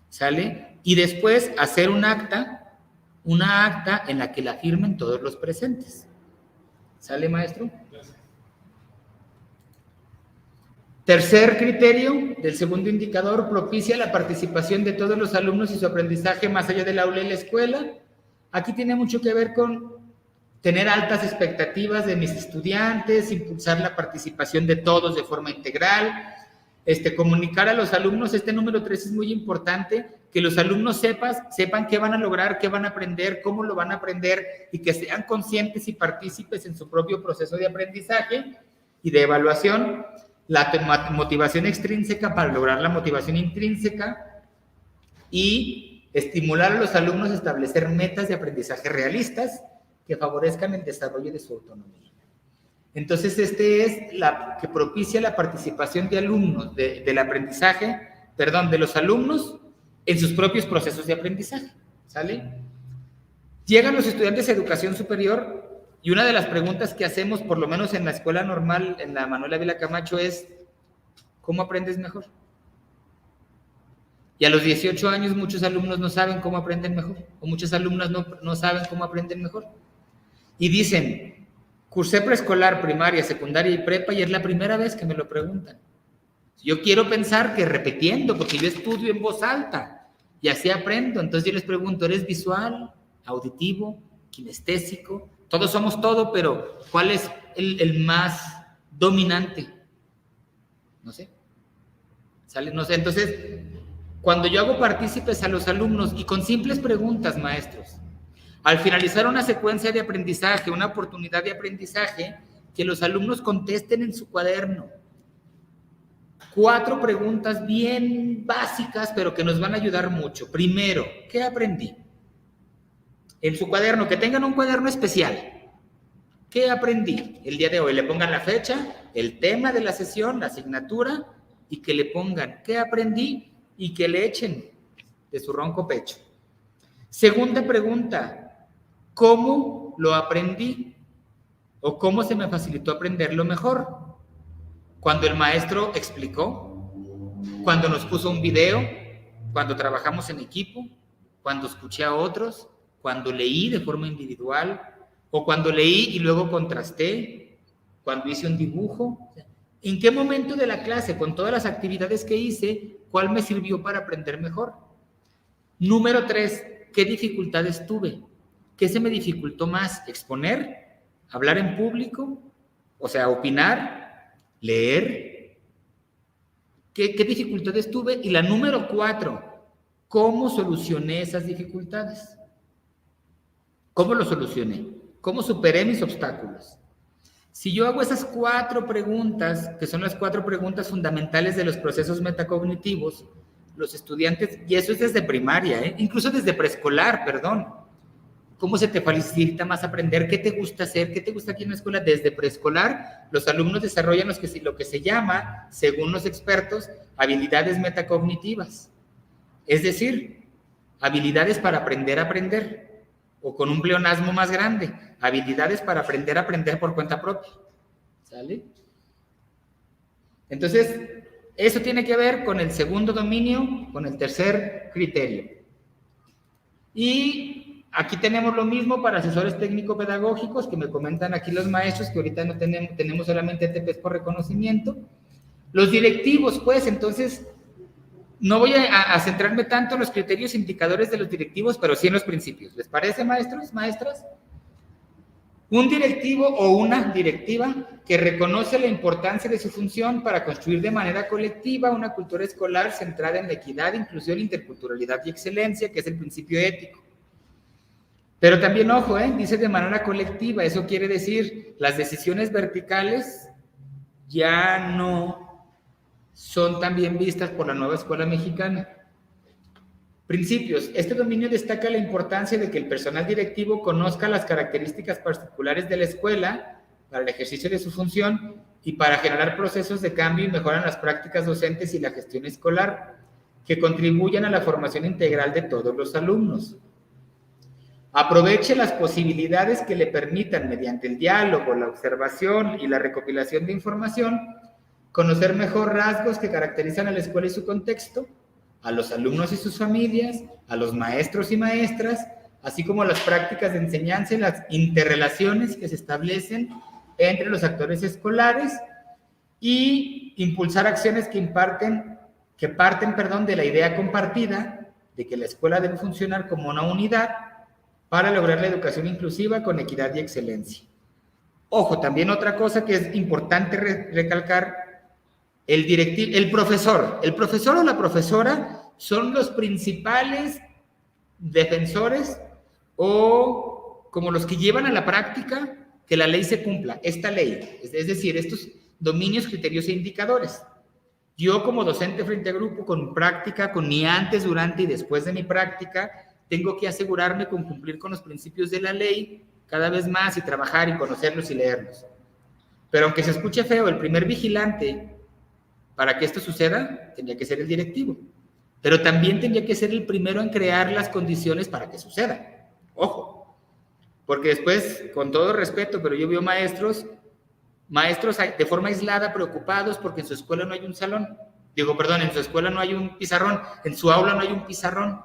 Speaker 2: ¿sale? Y después hacer una acta en la que la firmen todos los presentes. ¿Sale, maestro?
Speaker 3: Gracias.
Speaker 2: Tercer criterio del segundo indicador, propicia la participación de todos los alumnos y su aprendizaje más allá del aula y la escuela. Aquí tiene mucho que ver con tener altas expectativas de mis estudiantes, impulsar la participación de todos de forma integral, comunicar a los alumnos. Número 3 es muy importante, que los alumnos sepan qué van a lograr, qué van a aprender, cómo lo van a aprender y que sean conscientes y partícipes en su propio proceso de aprendizaje y de evaluación. La motivación extrínseca para lograr la motivación intrínseca y estimular a los alumnos a establecer metas de aprendizaje realistas que favorezcan el desarrollo de su autonomía. Entonces, es la que propicia la participación de alumnos, del aprendizaje, de los alumnos en sus propios procesos de aprendizaje, ¿sale? Llegan los estudiantes de educación superior y una de las preguntas que hacemos, por lo menos en la escuela normal, en la Manuel Ávila Camacho, es ¿cómo aprendes mejor? Y a los 18 años muchos alumnos no saben cómo aprenden mejor, o muchas alumnas no saben cómo aprenden mejor. Y dicen, cursé preescolar, primaria, secundaria y prepa y es la primera vez que me lo preguntan. Yo quiero pensar que repitiendo, porque yo estudio en voz alta y así aprendo. Entonces yo les pregunto, ¿eres visual, auditivo, kinestésico? Todos somos todo, pero ¿cuál es el más dominante? No sé. ¿Sale? No sé. Entonces, cuando yo hago partícipes a los alumnos y con simples preguntas, maestros, al finalizar una secuencia de aprendizaje, una oportunidad de aprendizaje, que los alumnos contesten en su cuaderno 4 preguntas bien básicas, pero que nos van a ayudar mucho. Primero, ¿qué aprendí? En su cuaderno, que tengan un cuaderno especial. ¿Qué aprendí el día de hoy? Le pongan la fecha, el tema de la sesión, la asignatura, y que le pongan ¿qué aprendí? Y que le echen de su ronco pecho. Segunda pregunta, ¿cómo lo aprendí? ¿O cómo se me facilitó aprenderlo mejor? Cuando el maestro explicó, cuando nos puso un video, cuando trabajamos en equipo, cuando escuché a otros, cuando leí de forma individual, o cuando leí y luego contrasté, cuando hice un dibujo. ¿En qué momento de la clase, con todas las actividades que hice, cuál me sirvió para aprender mejor? Número 3, ¿qué dificultades tuve? ¿Qué se me dificultó más? ¿Exponer? ¿Hablar en público? O sea, opinar, leer. ¿Qué dificultades tuve? Y la número 4, ¿cómo solucioné esas dificultades? ¿Cómo lo solucioné? ¿Cómo superé mis obstáculos? Si yo hago esas 4 preguntas, que son las 4 preguntas fundamentales de los procesos metacognitivos, los estudiantes, y eso es desde primaria, incluso desde preescolar, ¿cómo se te facilita más aprender? ¿Qué te gusta hacer? ¿Qué te gusta aquí en la escuela? Desde preescolar, los alumnos desarrollan lo que se llama, según los expertos, habilidades metacognitivas. Es decir, habilidades para aprender a aprender. O con un pleonasmo más grande, habilidades para aprender a aprender por cuenta propia. ¿Sale? Entonces, eso tiene que ver con el segundo dominio, con el tercer criterio. Y aquí tenemos lo mismo para asesores técnico-pedagógicos, que me comentan aquí los maestros, que ahorita no tenemos solamente TPs por reconocimiento. Los directivos, pues, entonces, no voy a centrarme tanto en los criterios indicadores de los directivos, pero sí en los principios. ¿Les parece, maestros, maestras? Un directivo o una directiva que reconoce la importancia de su función para construir de manera colectiva una cultura escolar centrada en la equidad, inclusión, interculturalidad y excelencia, que es el principio ético. Pero también, ojo, dice de manera colectiva, eso quiere decir, las decisiones verticales ya no son también vistas por la nueva escuela mexicana. Principios. Este dominio destaca la importancia de que el personal directivo conozca las características particulares de la escuela para el ejercicio de su función y para generar procesos de cambio y mejorar las prácticas docentes y la gestión escolar que contribuyan a la formación integral de todos los alumnos. Aproveche las posibilidades que le permitan, mediante el diálogo, la observación y la recopilación de información, conocer mejor rasgos que caracterizan a la escuela y su contexto, a los alumnos y sus familias, a los maestros y maestras, así como las prácticas de enseñanza y las interrelaciones que se establecen entre los actores escolares, y impulsar acciones que parten de la idea compartida de que la escuela debe funcionar como una unidad para lograr la educación inclusiva con equidad y excelencia. Ojo, también otra cosa que es importante recalcar, el profesor o la profesora son los principales defensores o como los que llevan a la práctica que la ley se cumpla, esta ley, es decir, estos dominios, criterios e indicadores. Yo como docente frente a grupo, con práctica, con mi antes, durante y después de mi práctica, tengo que asegurarme con cumplir con los principios de la ley cada vez más y trabajar y conocerlos y leerlos. Pero aunque se escuche feo, el primer vigilante para que esto suceda tendría que ser el directivo. Pero también tendría que ser el primero en crear las condiciones para que suceda. Ojo. Porque después, con todo respeto, pero yo veo maestros de forma aislada preocupados porque en su escuela no hay un salón. En su escuela no hay un pizarrón, en su aula no hay un pizarrón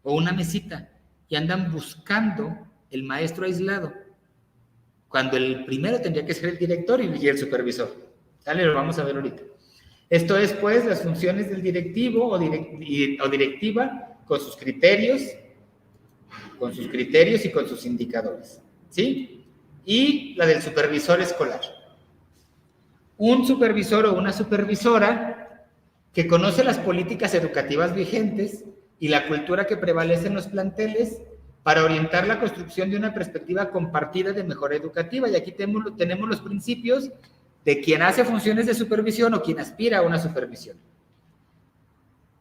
Speaker 2: o una mesita. Y andan buscando el maestro aislado, cuando el primero tendría que ser el director y el supervisor. ¿Sale? Lo vamos a ver ahorita. Esto es, pues, las funciones del directivo o directiva con sus criterios y con sus indicadores, ¿sí? Y la del supervisor escolar. Un supervisor o una supervisora que conoce las políticas educativas vigentes y la cultura que prevalece en los planteles para orientar la construcción de una perspectiva compartida de mejora educativa. Y aquí tenemos los principios de quien hace funciones de supervisión o quien aspira a una supervisión.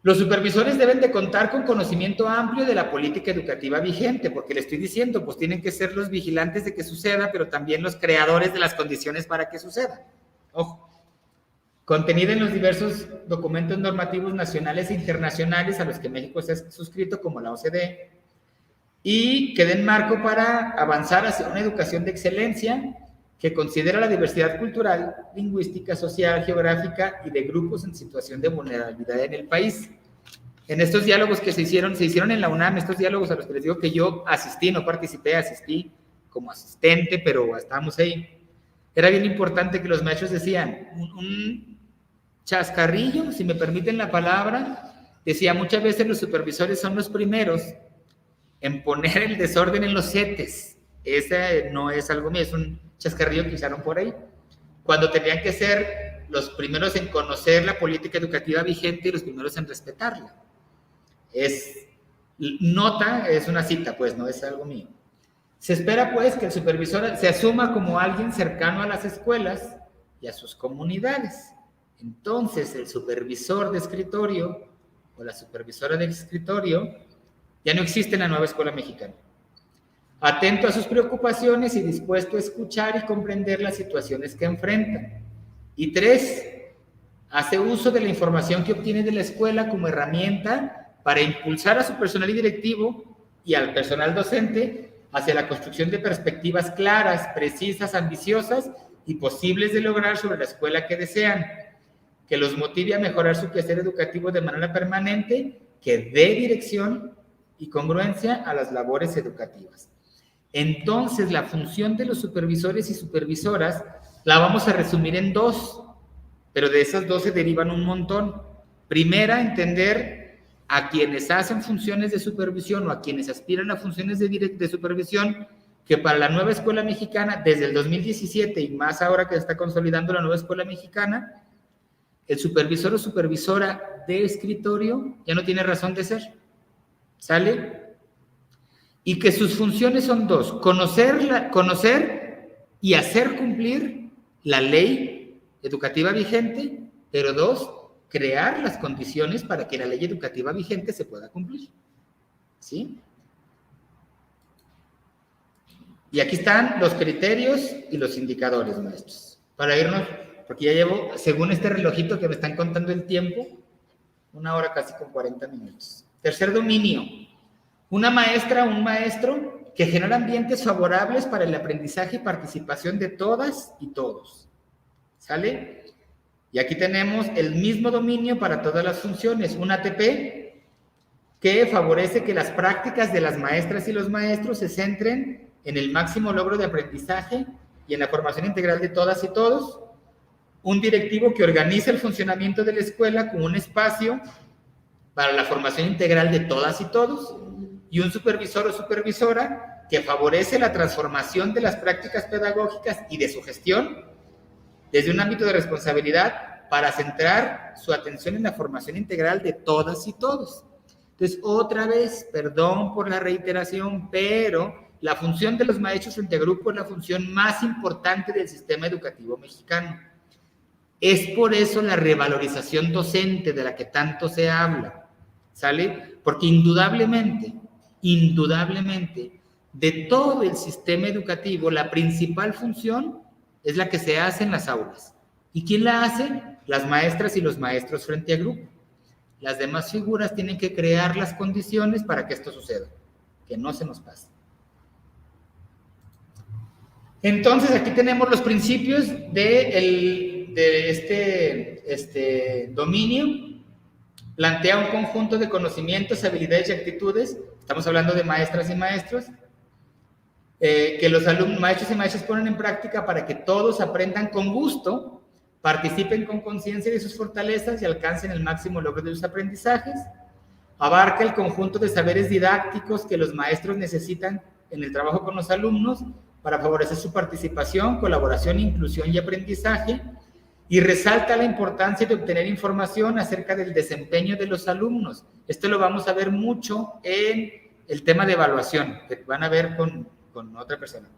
Speaker 2: Los supervisores deben de contar con conocimiento amplio de la política educativa vigente, porque le estoy diciendo, pues tienen que ser los vigilantes de que suceda, pero también los creadores de las condiciones para que suceda. Ojo. Contenida en los diversos documentos normativos nacionales e internacionales a los que México se ha suscrito, como la OCDE, y que den marco para avanzar hacia una educación de excelencia que considera la diversidad cultural, lingüística, social, geográfica y de grupos en situación de vulnerabilidad en el país. En estos diálogos que se hicieron en la UNAM, estos diálogos a los que les digo que yo asistí, no participé, asistí como asistente, pero estábamos ahí. Era bien importante que los maestros decían, un chascarrillo, si me permiten la palabra, decía, muchas veces los supervisores son los primeros en poner el desorden en los setes. Ese no es algo mío, es un chascarrillo que usaron por ahí, cuando tenían que ser los primeros en conocer la política educativa vigente y los primeros en respetarla. Es una cita, pues, no es algo mío. Se espera, pues, que el supervisor se asuma como alguien cercano a las escuelas y a sus comunidades. Entonces, el supervisor de escritorio o la supervisora de escritorio ya no existe en la nueva escuela mexicana. Atento a sus preocupaciones y dispuesto a escuchar y comprender las situaciones que enfrentan. Y 3, hace uso de la información que obtiene de la escuela como herramienta para impulsar a su personal y directivo y al personal docente hacia la construcción de perspectivas claras, precisas, ambiciosas y posibles de lograr sobre la escuela que desean, que los motive a mejorar su quehacer educativo de manera permanente, que dé dirección y congruencia a las labores educativas. Entonces, la función de los supervisores y supervisoras la vamos a resumir en 2, pero de esas 2 se derivan un montón. Primera, entender a quienes hacen funciones de supervisión o a quienes aspiran a funciones de supervisión, que para la nueva escuela mexicana, desde el 2017 y más ahora que se está consolidando la nueva escuela mexicana, el supervisor o supervisora de escritorio ya no tiene razón de ser. ¿Sale? Y que sus funciones son 2, conocer y hacer cumplir la ley educativa vigente, pero 2, crear las condiciones para que la ley educativa vigente se pueda cumplir. ¿Sí? Y aquí están los criterios y los indicadores, maestros. Para irnos, porque ya llevo, según este relojito que me están contando el tiempo, 1 hora casi con 40 minutos. Tercer dominio. Una maestra o un maestro que genera ambientes favorables para el aprendizaje y participación de todas y todos. ¿Sale? Y aquí tenemos el mismo dominio para todas las funciones. Un ATP que favorece que las prácticas de las maestras y los maestros se centren en el máximo logro de aprendizaje y en la formación integral de todas y todos. Un directivo que organiza el funcionamiento de la escuela como un espacio para la formación integral de todas y todos, y un supervisor o supervisora que favorece la transformación de las prácticas pedagógicas y de su gestión desde un ámbito de responsabilidad para centrar su atención en la formación integral de todas y todos. Entonces, otra vez, perdón por la reiteración, pero la función de los maestros frente a grupo es la función más importante del sistema educativo mexicano. Es por eso la revalorización docente de la que tanto se habla, ¿sale? Porque indudablemente, de todo el sistema educativo, la principal función es la que se hace en las aulas. ¿Y quién la hace? Las maestras y los maestros frente a grupo. Las demás figuras tienen que crear las condiciones para que esto suceda, que no se nos pase. Entonces, aquí tenemos los principios de este dominio. Plantea un conjunto de conocimientos, habilidades y actitudes. Estamos hablando de maestras y maestros, que los alumnos, maestros y maestras ponen en práctica para que todos aprendan con gusto, participen con conciencia de sus fortalezas y alcancen el máximo logro de sus aprendizajes. Abarca el conjunto de saberes didácticos que los maestros necesitan en el trabajo con los alumnos para favorecer su participación, colaboración, inclusión y aprendizaje, y resalta la importancia de obtener información acerca del desempeño de los alumnos. Esto lo vamos a ver mucho en el tema de evaluación, que van a ver con otra persona.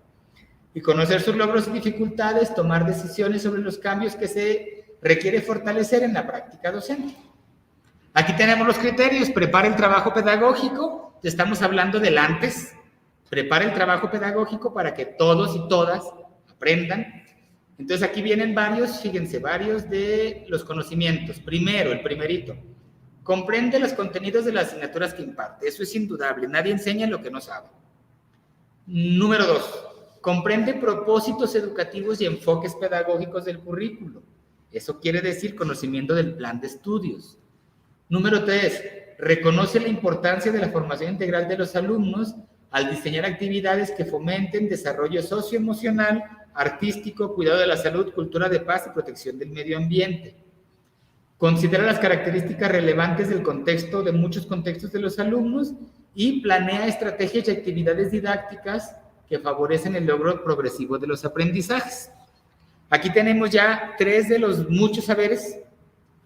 Speaker 2: Y conocer sus logros y dificultades, tomar decisiones sobre los cambios que se requiere fortalecer en la práctica docente. Aquí tenemos los criterios. Prepara el trabajo pedagógico. Estamos hablando del antes. Prepara el trabajo pedagógico para que todos y todas aprendan. Entonces aquí vienen varios, fíjense, varios de los conocimientos. Primero, el primerito. Comprende los contenidos de las asignaturas que imparte. Eso es indudable. Nadie enseña lo que no sabe. Número 2. Comprende propósitos educativos y enfoques pedagógicos del currículo. Eso quiere decir conocimiento del plan de estudios. Número 3. Reconoce la importancia de la formación integral de los alumnos al diseñar actividades que fomenten desarrollo socioemocional, artístico, cuidado de la salud, cultura de paz y protección del medio ambiente. Considera las características relevantes del contexto, de muchos contextos de los alumnos, y planea estrategias y actividades didácticas que favorecen el logro progresivo de los aprendizajes. Aquí tenemos ya 3 de los muchos saberes.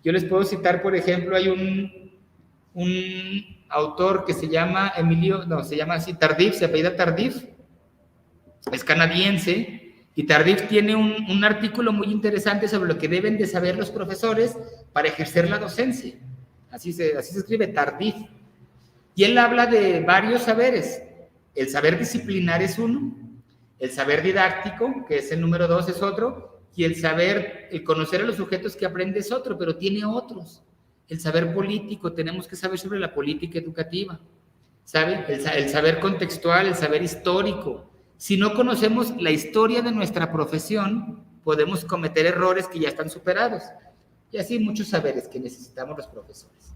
Speaker 2: Yo les puedo citar, por ejemplo, hay un autor que se llama se llama así, Tardif, se apellida Tardif, es canadiense, y Tardif tiene un artículo muy interesante sobre lo que deben de saber los profesores para ejercer la docencia. Así se escribe, Tardif. Y él habla de varios saberes. El saber disciplinar es uno, el saber didáctico, que es el número 2, es otro, y el conocer a los sujetos que aprende es otro, pero tiene otros. El saber político, tenemos que saber sobre la política educativa, ¿sabe? El saber contextual, el saber histórico. Si no conocemos la historia de nuestra profesión, podemos cometer errores que ya están superados. Y así muchos saberes que necesitamos los profesores.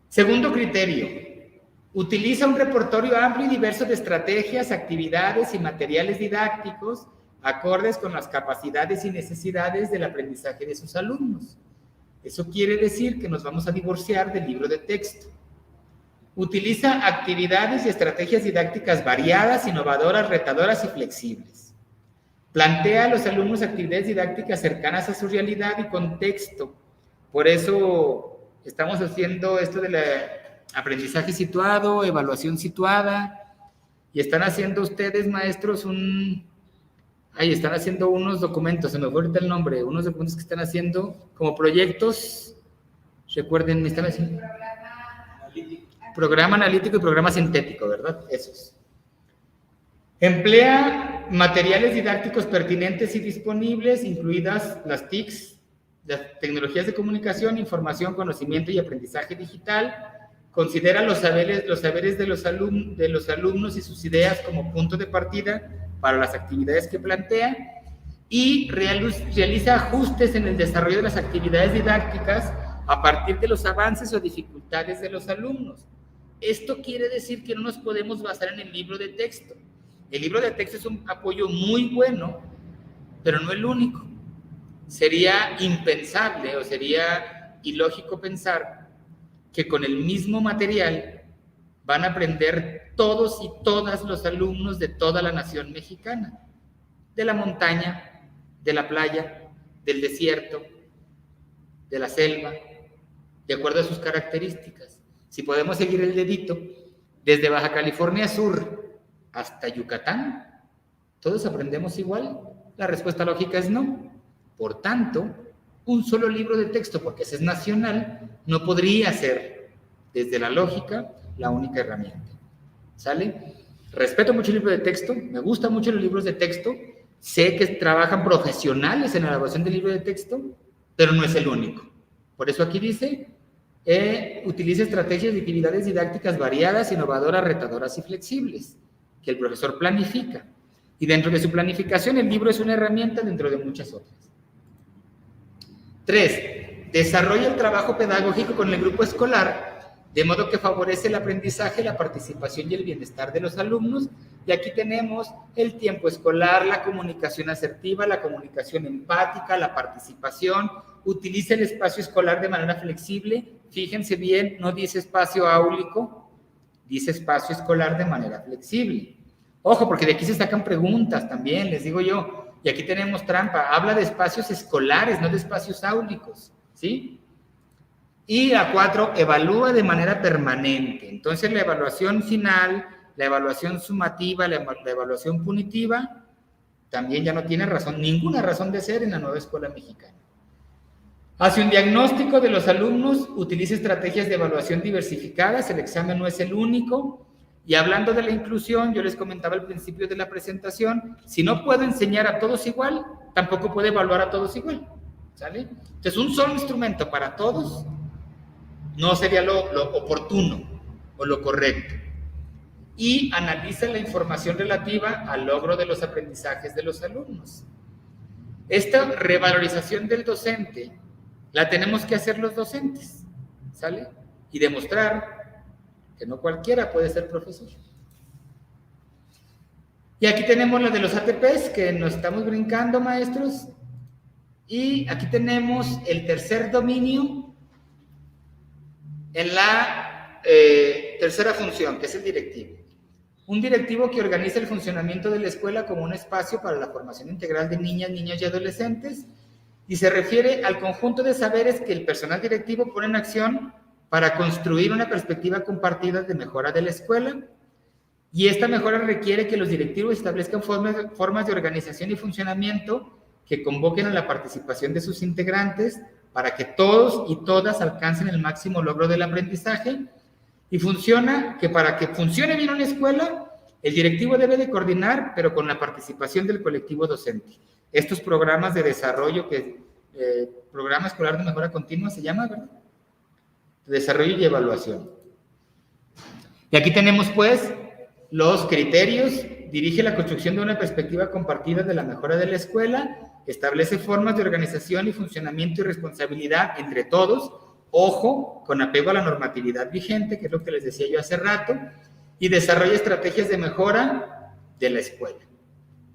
Speaker 2: Segundo criterio. Utiliza un repertorio amplio y diverso de estrategias, actividades y materiales didácticos acordes con las capacidades y necesidades del aprendizaje de sus alumnos. Eso quiere decir que nos vamos a divorciar del libro de texto. Utiliza actividades y estrategias didácticas variadas, innovadoras, retadoras y flexibles. Plantea a los alumnos actividades didácticas cercanas a su realidad y contexto. Por eso estamos haciendo esto de la aprendizaje situado, evaluación situada, y están haciendo ustedes, maestros, están haciendo unos documentos, se me fue ahorita el nombre, unos documentos que están haciendo como proyectos, recuerden, me están haciendo programa analítico y programa sintético, ¿verdad? Esos. Emplea materiales didácticos pertinentes y disponibles, incluidas las TICs, las tecnologías de comunicación, información, conocimiento y aprendizaje digital. Considera los saberes de los alumnos y sus ideas como punto de partida para las actividades que plantea, y realiza ajustes en el desarrollo de las actividades didácticas a partir de los avances o dificultades de los alumnos. Esto quiere decir que no nos podemos basar en el libro de texto. El libro de texto es un apoyo muy bueno, pero no el único. Sería impensable o sería ilógico pensar que con el mismo material van a aprender todos y todas los alumnos de toda la nación mexicana, de la montaña, de la playa, del desierto, de la selva, de acuerdo a sus características. Si podemos seguir el dedito, desde Baja California Sur hasta Yucatán, ¿todos aprendemos igual? La respuesta lógica es no. Por tanto, un solo libro de texto, porque ese es nacional, no podría ser, desde la lógica, la única herramienta. ¿Sale? Respeto mucho el libro de texto, me gustan mucho los libros de texto, sé que trabajan profesionales en la elaboración del libro de texto, pero no es el único. Por eso aquí dice, utiliza estrategias y actividades didácticas variadas, innovadoras, retadoras y flexibles, que el profesor planifica. Y dentro de su planificación, el libro es una herramienta dentro de muchas otras. 3. Desarrolla el trabajo pedagógico con el grupo escolar, de modo que favorece el aprendizaje, la participación y el bienestar de los alumnos. Y aquí tenemos el tiempo escolar, la comunicación asertiva, la comunicación empática, la participación. Utiliza el espacio escolar de manera flexible. Fíjense bien, no dice espacio áulico, dice espacio escolar de manera flexible. Ojo, porque de aquí se sacan preguntas también, les digo yo. Y aquí tenemos trampa. Habla de espacios escolares, no de espacios áulicos, ¿sí? Y la 4, evalúa de manera permanente. Entonces, la evaluación final, la evaluación sumativa, la evaluación punitiva, también ya no tiene razón, ninguna razón de ser en la nueva escuela mexicana. Hace un diagnóstico de los alumnos, utiliza estrategias de evaluación diversificadas, el examen no es el único. Y hablando de la inclusión, yo les comentaba al principio de la presentación, si no puedo enseñar a todos igual, tampoco puedo evaluar a todos igual, ¿sale? Entonces, un solo instrumento para todos no sería lo oportuno o lo correcto. Y analiza la información relativa al logro de los aprendizajes de los alumnos. Esta revalorización del docente la tenemos que hacer los docentes, ¿sale? Y demostrar que no cualquiera puede ser profesor. Y aquí tenemos la de los ATPs, que nos estamos brincando, maestros. Y aquí tenemos el tercer dominio en la tercera función, que es el directivo. Un directivo que organiza el funcionamiento de la escuela como un espacio para la formación integral de niñas, niños y adolescentes, y se refiere al conjunto de saberes que el personal directivo pone en acción para construir una perspectiva compartida de mejora de la escuela, y esta mejora requiere que los directivos establezcan formas de organización y funcionamiento que convoquen a la participación de sus integrantes para que todos y todas alcancen el máximo logro del aprendizaje. Y para que funcione bien una escuela, el directivo debe de coordinar, pero con la participación del colectivo docente. Estos programas de desarrollo, programa escolar de mejora continua se llama, ¿verdad? Desarrollo y evaluación. Y aquí tenemos, pues, los criterios. Dirige la construcción de una perspectiva compartida de la mejora de la escuela, establece formas de organización y funcionamiento y responsabilidad entre todos, ojo, con apego a la normatividad vigente, que es lo que les decía yo hace rato, y desarrolla estrategias de mejora de la escuela.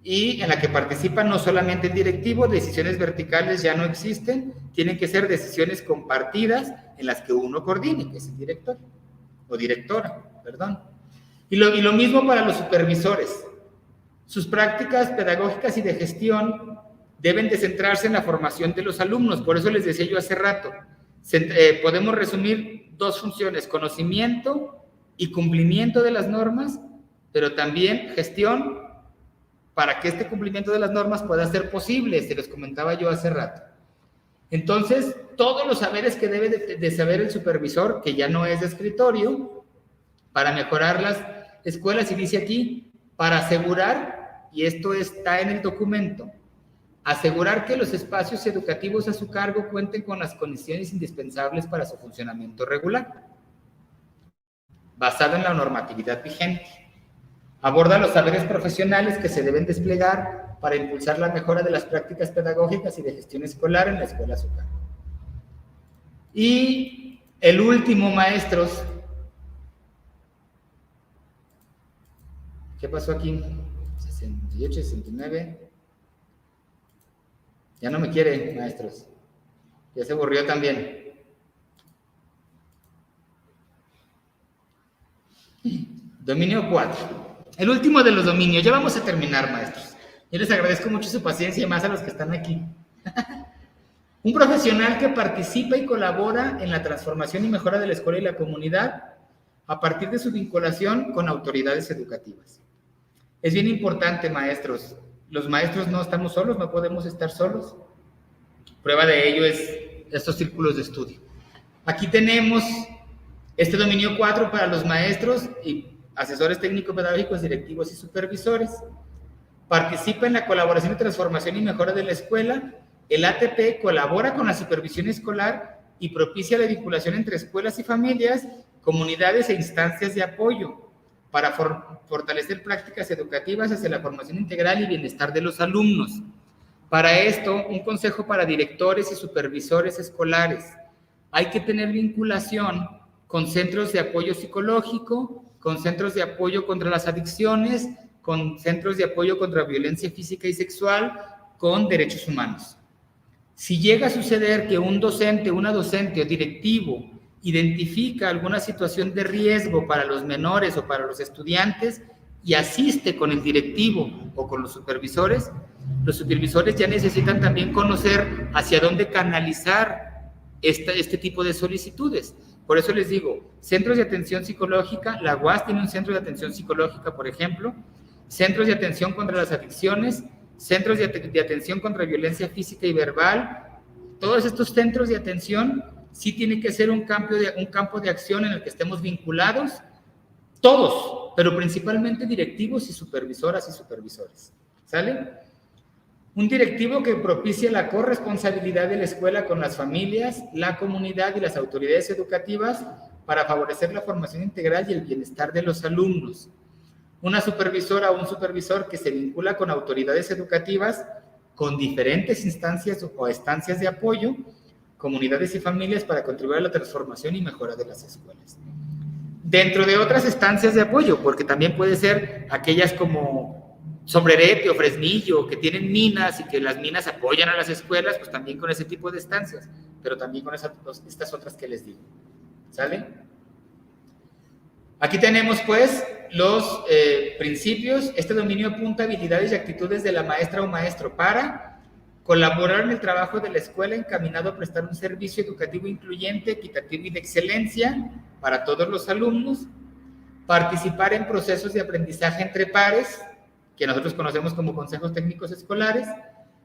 Speaker 2: Y en la que participan no solamente el directivo, decisiones verticales ya no existen, tienen que ser decisiones compartidas en las que uno coordine, que es el director, o directora, perdón. Y lo mismo para los supervisores. Sus prácticas pedagógicas y de gestión deben de centrarse en la formación de los alumnos. Por eso les decía yo hace rato, podemos resumir dos funciones: conocimiento y cumplimiento de las normas, pero también gestión para que este cumplimiento de las normas pueda ser posible. Se los comentaba yo hace rato. Entonces, todos los saberes que debe de saber el supervisor, que ya no es de escritorio, para mejorar las escuelas, y dice aquí, para asegurar, y esto está en el documento, asegurar que los espacios educativos a su cargo cuenten con las condiciones indispensables para su funcionamiento regular, basado en la normatividad vigente. Aborda los saberes profesionales que se deben desplegar para impulsar la mejora de las prácticas pedagógicas y de gestión escolar en la escuela a su cargo. Y el último, maestros. ¿Qué pasó aquí? 68, 69. Ya no me quiere, maestros. Ya se aburrió también. Dominio 4. El último de los dominios. Ya vamos a terminar, maestros. Yo les agradezco mucho su paciencia y más a los que están aquí. Un profesional que participa y colabora en la transformación y mejora de la escuela y la comunidad a partir de su vinculación con autoridades educativas. Es bien importante, maestros. Los maestros no estamos solos, no podemos estar solos. Prueba de ello es estos círculos de estudio. Aquí tenemos este dominio 4 para los maestros y asesores técnico-pedagógicos, directivos y supervisores. Participa en la colaboración y transformación y mejora de la escuela. El ATP colabora con la supervisión escolar y propicia la vinculación entre escuelas y familias, comunidades e instancias de apoyo para fortalecer prácticas educativas hacia la formación integral y bienestar de los alumnos. Para esto, un consejo para directores y supervisores escolares. Hay que tener vinculación con centros de apoyo psicológico, con centros de apoyo contra las adicciones, con centros de apoyo contra violencia física y sexual, con derechos humanos. Si llega a suceder que un docente, una docente o directivo identifica alguna situación de riesgo para los menores o para los estudiantes y asiste con el directivo o con los supervisores ya necesitan también conocer hacia dónde canalizar este tipo de solicitudes. Por eso les digo, centros de atención psicológica, la UAS tiene un centro de atención psicológica, por ejemplo, centros de atención contra las adicciones, centros de atención contra violencia física y verbal. Todos estos centros de atención sí tiene que ser un campo de acción en el que estemos vinculados, todos, pero principalmente directivos y supervisoras y supervisores. ¿Sale? Un directivo que propicie la corresponsabilidad de la escuela con las familias, la comunidad y las autoridades educativas para favorecer la formación integral y el bienestar de los alumnos. Una supervisora o un supervisor que se vincula con autoridades educativas, con diferentes instancias o estancias de apoyo, comunidades y familias para contribuir a la transformación y mejora de las escuelas. Dentro de otras estancias de apoyo, porque también puede ser aquellas como Sombrerete o Fresnillo, que tienen minas y que las minas apoyan a las escuelas, pues también con ese tipo de estancias, pero también con estas otras que les digo. ¿Sale? Aquí tenemos pues los principios. Este dominio apunta habilidades y actitudes de la maestra o maestro para colaborar en el trabajo de la escuela encaminado a prestar un servicio educativo incluyente, equitativo y de excelencia para todos los alumnos, participar en procesos de aprendizaje entre pares, que nosotros conocemos como consejos técnicos escolares,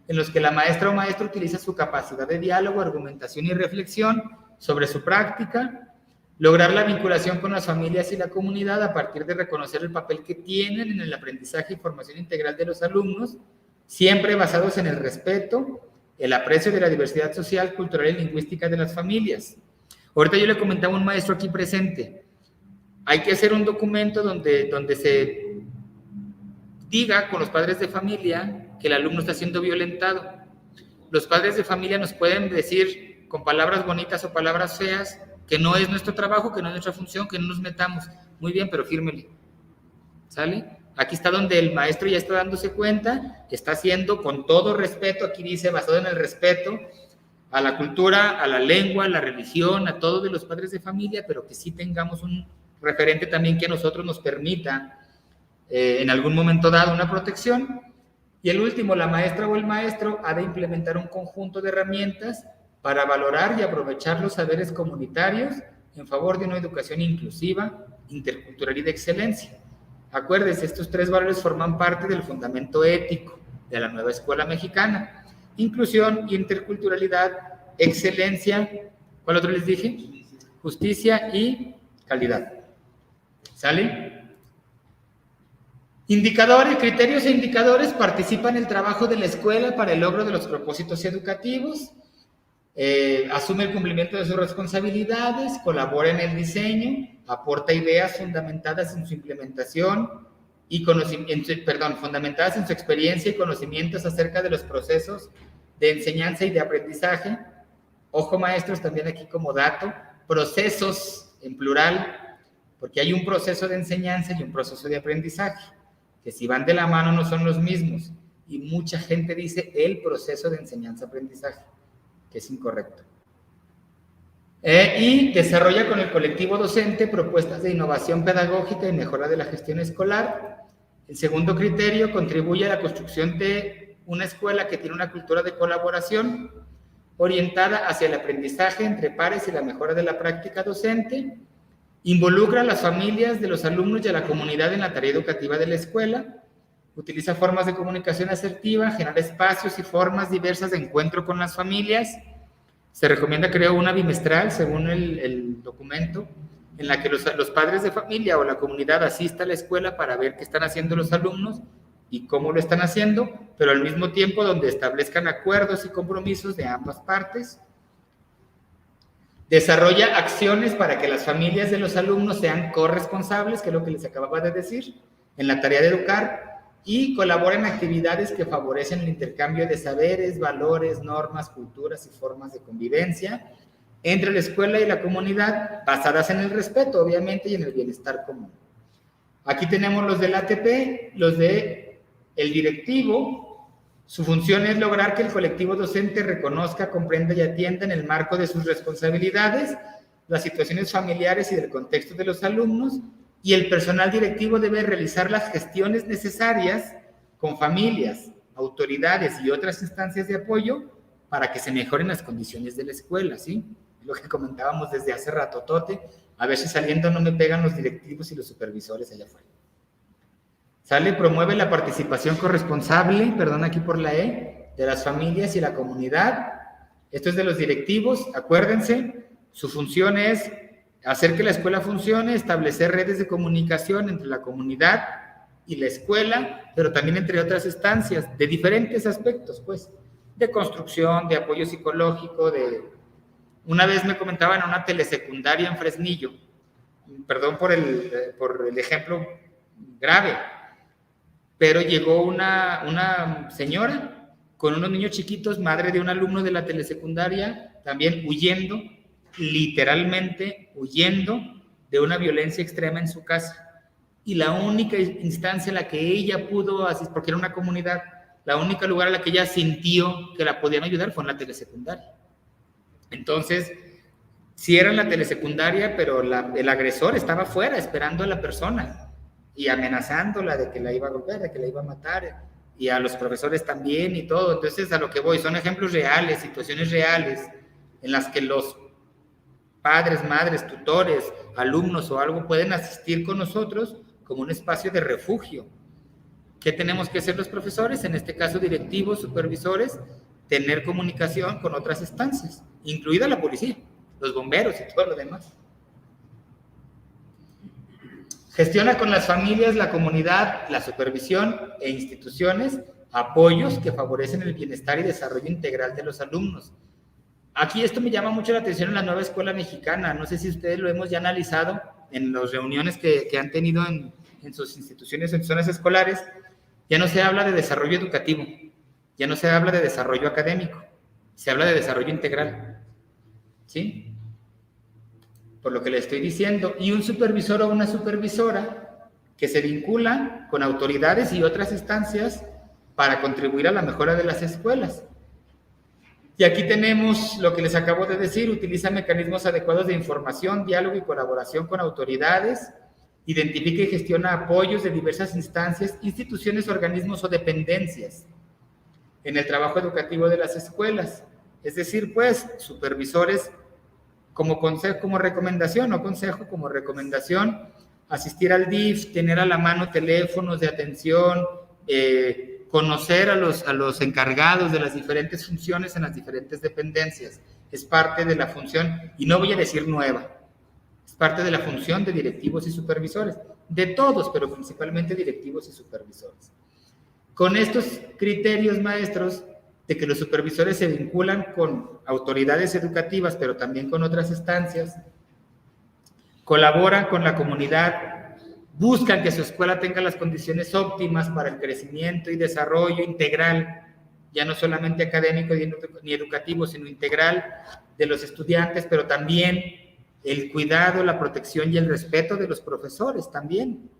Speaker 2: en los que la maestra o maestro utiliza su capacidad de diálogo, argumentación y reflexión sobre su práctica, lograr la vinculación con las familias y la comunidad a partir de reconocer el papel que tienen en el aprendizaje y formación integral de los alumnos, siempre basados en el respeto, el aprecio de la diversidad social, cultural y lingüística de las familias. Ahorita yo le comentaba a un maestro aquí presente, hay que hacer un documento donde se diga con los padres de familia que el alumno está siendo violentado. Los padres de familia nos pueden decir con palabras bonitas o palabras feas que no es nuestro trabajo, que no es nuestra función, que no nos metamos. Muy bien, pero fírmele. ¿Sale? Aquí está donde el maestro ya está dándose cuenta, está haciendo con todo respeto, aquí dice basado en el respeto a la cultura, a la lengua, a la religión, a todos de los padres de familia, pero que sí tengamos un referente también que a nosotros nos permita en algún momento dado una protección. Y el último, la maestra o el maestro ha de implementar un conjunto de herramientas para valorar y aprovechar los saberes comunitarios en favor de una educación inclusiva, intercultural y de excelencia. Acuérdense, estos tres valores forman parte del fundamento ético de la nueva escuela mexicana: inclusión, interculturalidad, excelencia, ¿cuál otro les dije? Justicia y calidad. ¿Sale? Indicadores, criterios e indicadores participan en el trabajo de la escuela para el logro de los propósitos educativos, asume el cumplimiento de sus responsabilidades, colabora en el diseño, aporta ideas fundamentadas en su implementación y fundamentadas en su experiencia y conocimientos acerca de los procesos de enseñanza y de aprendizaje. Ojo, maestros, también aquí como dato, procesos en plural, porque hay un proceso de enseñanza y un proceso de aprendizaje, que si van de la mano no son los mismos, y mucha gente dice el proceso de enseñanza-aprendizaje, que es incorrecto. Y desarrolla con el colectivo docente propuestas de innovación pedagógica y mejora de la gestión escolar. El segundo criterio, contribuye a la construcción de una escuela que tiene una cultura de colaboración. orientada hacia el aprendizaje entre pares y la mejora de la práctica docente. Involucra a las familias de los alumnos y a la comunidad en la tarea educativa de la escuela. Utiliza formas de comunicación asertiva, genera espacios y formas diversas de encuentro con las familias. Se recomienda crear una bimestral, según el documento, en la que los padres de familia o la comunidad asista a la escuela para ver qué están haciendo los alumnos y cómo lo están haciendo, pero al mismo tiempo donde establezcan acuerdos y compromisos de ambas partes. Desarrolla acciones para que las familias de los alumnos sean corresponsables, que es lo que les acababa de decir, en la tarea de educar, y colabora en actividades que favorecen el intercambio de saberes, valores, normas, culturas y formas de convivencia entre la escuela y la comunidad, basadas en el respeto, obviamente, y en el bienestar común. Aquí tenemos los del ATP, los de el directivo. Su función es lograr que el colectivo docente reconozca, comprenda y atienda en el marco de sus responsabilidades las situaciones familiares y del contexto de los alumnos, y el personal directivo debe realizar las gestiones necesarias con familias, autoridades y otras instancias de apoyo para que se mejoren las condiciones de la escuela, ¿sí? Lo que comentábamos desde hace rato, a ver si saliendo no me pegan los directivos y los supervisores allá afuera. ¿Sale? Promueve la participación corresponsable, perdón aquí por la E, de las familias y la comunidad. Esto es de los directivos, acuérdense, su función es hacer que la escuela funcione, establecer redes de comunicación entre la comunidad y la escuela, pero también entre otras instancias, de diferentes aspectos, pues, de construcción, de apoyo psicológico, Una vez me comentaban en una telesecundaria en Fresnillo, perdón por el ejemplo grave, pero llegó una señora con unos niños chiquitos, madre de un alumno de la telesecundaria, también huyendo, literalmente huyendo de una violencia extrema en su casa. Y la única instancia en la que ella pudo asistir, porque era una comunidad, la única lugar en la que ella sintió que la podían ayudar fue en la telesecundaria. Entonces, sí era en la telesecundaria, pero el agresor estaba fuera esperando a la persona y amenazándola de que la iba a golpear, de que la iba a matar, y a los profesores también y todo. Entonces, a lo que voy, son ejemplos reales, situaciones reales, en las que los padres, madres, tutores, alumnos o algo pueden asistir con nosotros como un espacio de refugio. ¿Qué tenemos que hacer los profesores? En este caso, directivos, supervisores, tener comunicación con otras instancias, incluida la policía, los bomberos y todo lo demás. Gestiona con las familias, la comunidad, la supervisión e instituciones apoyos que favorecen el bienestar y desarrollo integral de los alumnos. Aquí esto me llama mucho la atención en la nueva escuela mexicana. No sé si ustedes lo hemos ya analizado en las reuniones que han tenido en sus instituciones, en zonas escolares. Ya no se habla de desarrollo educativo, ya no se habla de desarrollo académico, se habla de desarrollo integral, ¿sí? Por lo que le estoy diciendo, y un supervisor o una supervisora que se vincula con autoridades y otras instancias para contribuir a la mejora de las escuelas. Y aquí tenemos lo que les acabo de decir: utiliza mecanismos adecuados de información, diálogo y colaboración con autoridades, identifica y gestiona apoyos de diversas instancias, instituciones, organismos o dependencias en el trabajo educativo de las escuelas. Es decir, pues, supervisores como consejo, como recomendación, no consejo, como recomendación, asistir al DIF, tener a la mano teléfonos de atención, conocer a los encargados de las diferentes funciones en las diferentes dependencias. Es parte de la función, y no voy a decir nueva, es parte de la función de directivos y supervisores, de todos, pero principalmente directivos y supervisores. Con estos criterios, maestros, de que los supervisores se vinculan con autoridades educativas, pero también con otras instancias, colaboran con la comunidad, buscan que su escuela tenga las condiciones óptimas para el crecimiento y desarrollo integral, ya no solamente académico ni educativo, sino integral de los estudiantes, pero también el cuidado, la protección y el respeto de los profesores también.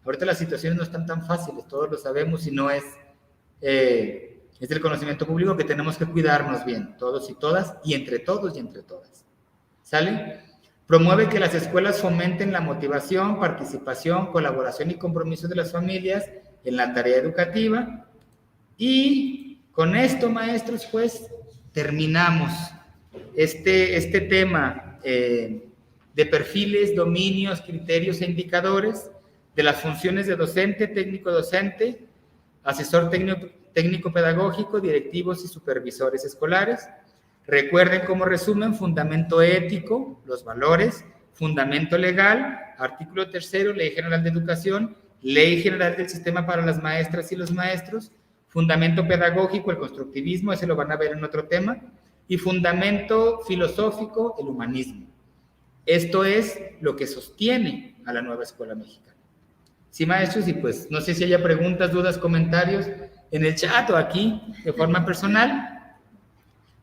Speaker 2: Ahorita las situaciones no están tan fáciles, todos lo sabemos, y no es del conocimiento público que tenemos que cuidarnos bien, todos y todas, y entre todos y entre todas. ¿Sale? Promueve que las escuelas fomenten la motivación, participación, colaboración y compromiso de las familias en la tarea educativa. Y con esto, maestros, pues, terminamos este tema de perfiles, dominios, criterios e indicadores de las funciones de docente, técnico docente, asesor técnico pedagógico, directivos y supervisores escolares. Recuerden como resumen: fundamento ético, los valores; fundamento legal, artículo 3, Ley General de Educación, Ley General del Sistema para las maestras y los maestros; fundamento pedagógico, el constructivismo, ese lo van a ver en otro tema; y fundamento filosófico, el humanismo. Esto es lo que sostiene a la nueva escuela mexicana. Sí, maestros, y pues no sé si haya preguntas, dudas, comentarios en el chat o aquí de forma personal.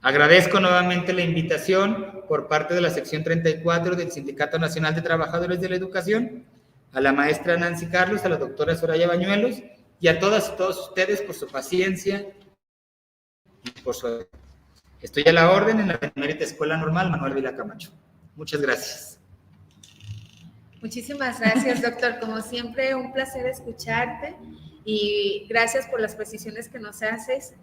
Speaker 2: Agradezco nuevamente la invitación por parte de la sección 34 del Sindicato Nacional de Trabajadores de la Educación, a la maestra Nancy Carlos, a la doctora Soraya Bañuelos y a todas y todos ustedes por su paciencia y por su... Estoy a la orden en la Benemérita Escuela Normal Manuel Vila Camacho. Muchas gracias.
Speaker 1: Muchísimas gracias, doctor. Como siempre, un placer escucharte y gracias por las precisiones que nos haces.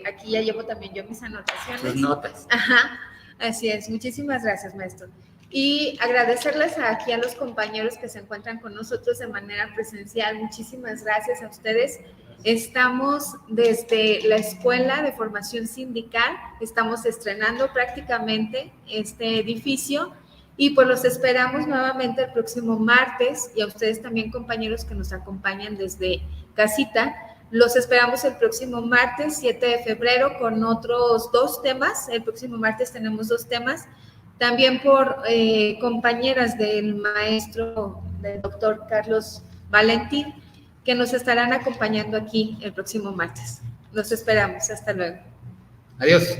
Speaker 1: Aquí ya llevo también yo mis anotaciones.
Speaker 2: Sus notas.
Speaker 1: Ajá, así es. Muchísimas gracias, maestro. Y agradecerles aquí a los compañeros que se encuentran con nosotros de manera presencial. Muchísimas gracias a ustedes. Estamos desde la Escuela de Formación Sindical, estamos estrenando prácticamente este edificio y pues los esperamos nuevamente el próximo martes, y a ustedes también, compañeros que nos acompañan desde casita, los esperamos el próximo martes 7 de febrero con otros 2 temas. El próximo martes tenemos 2 temas, también por compañeras del maestro, del doctor Carlos Valentín, que nos estarán acompañando aquí el próximo martes. Los esperamos. Hasta luego.
Speaker 2: Adiós.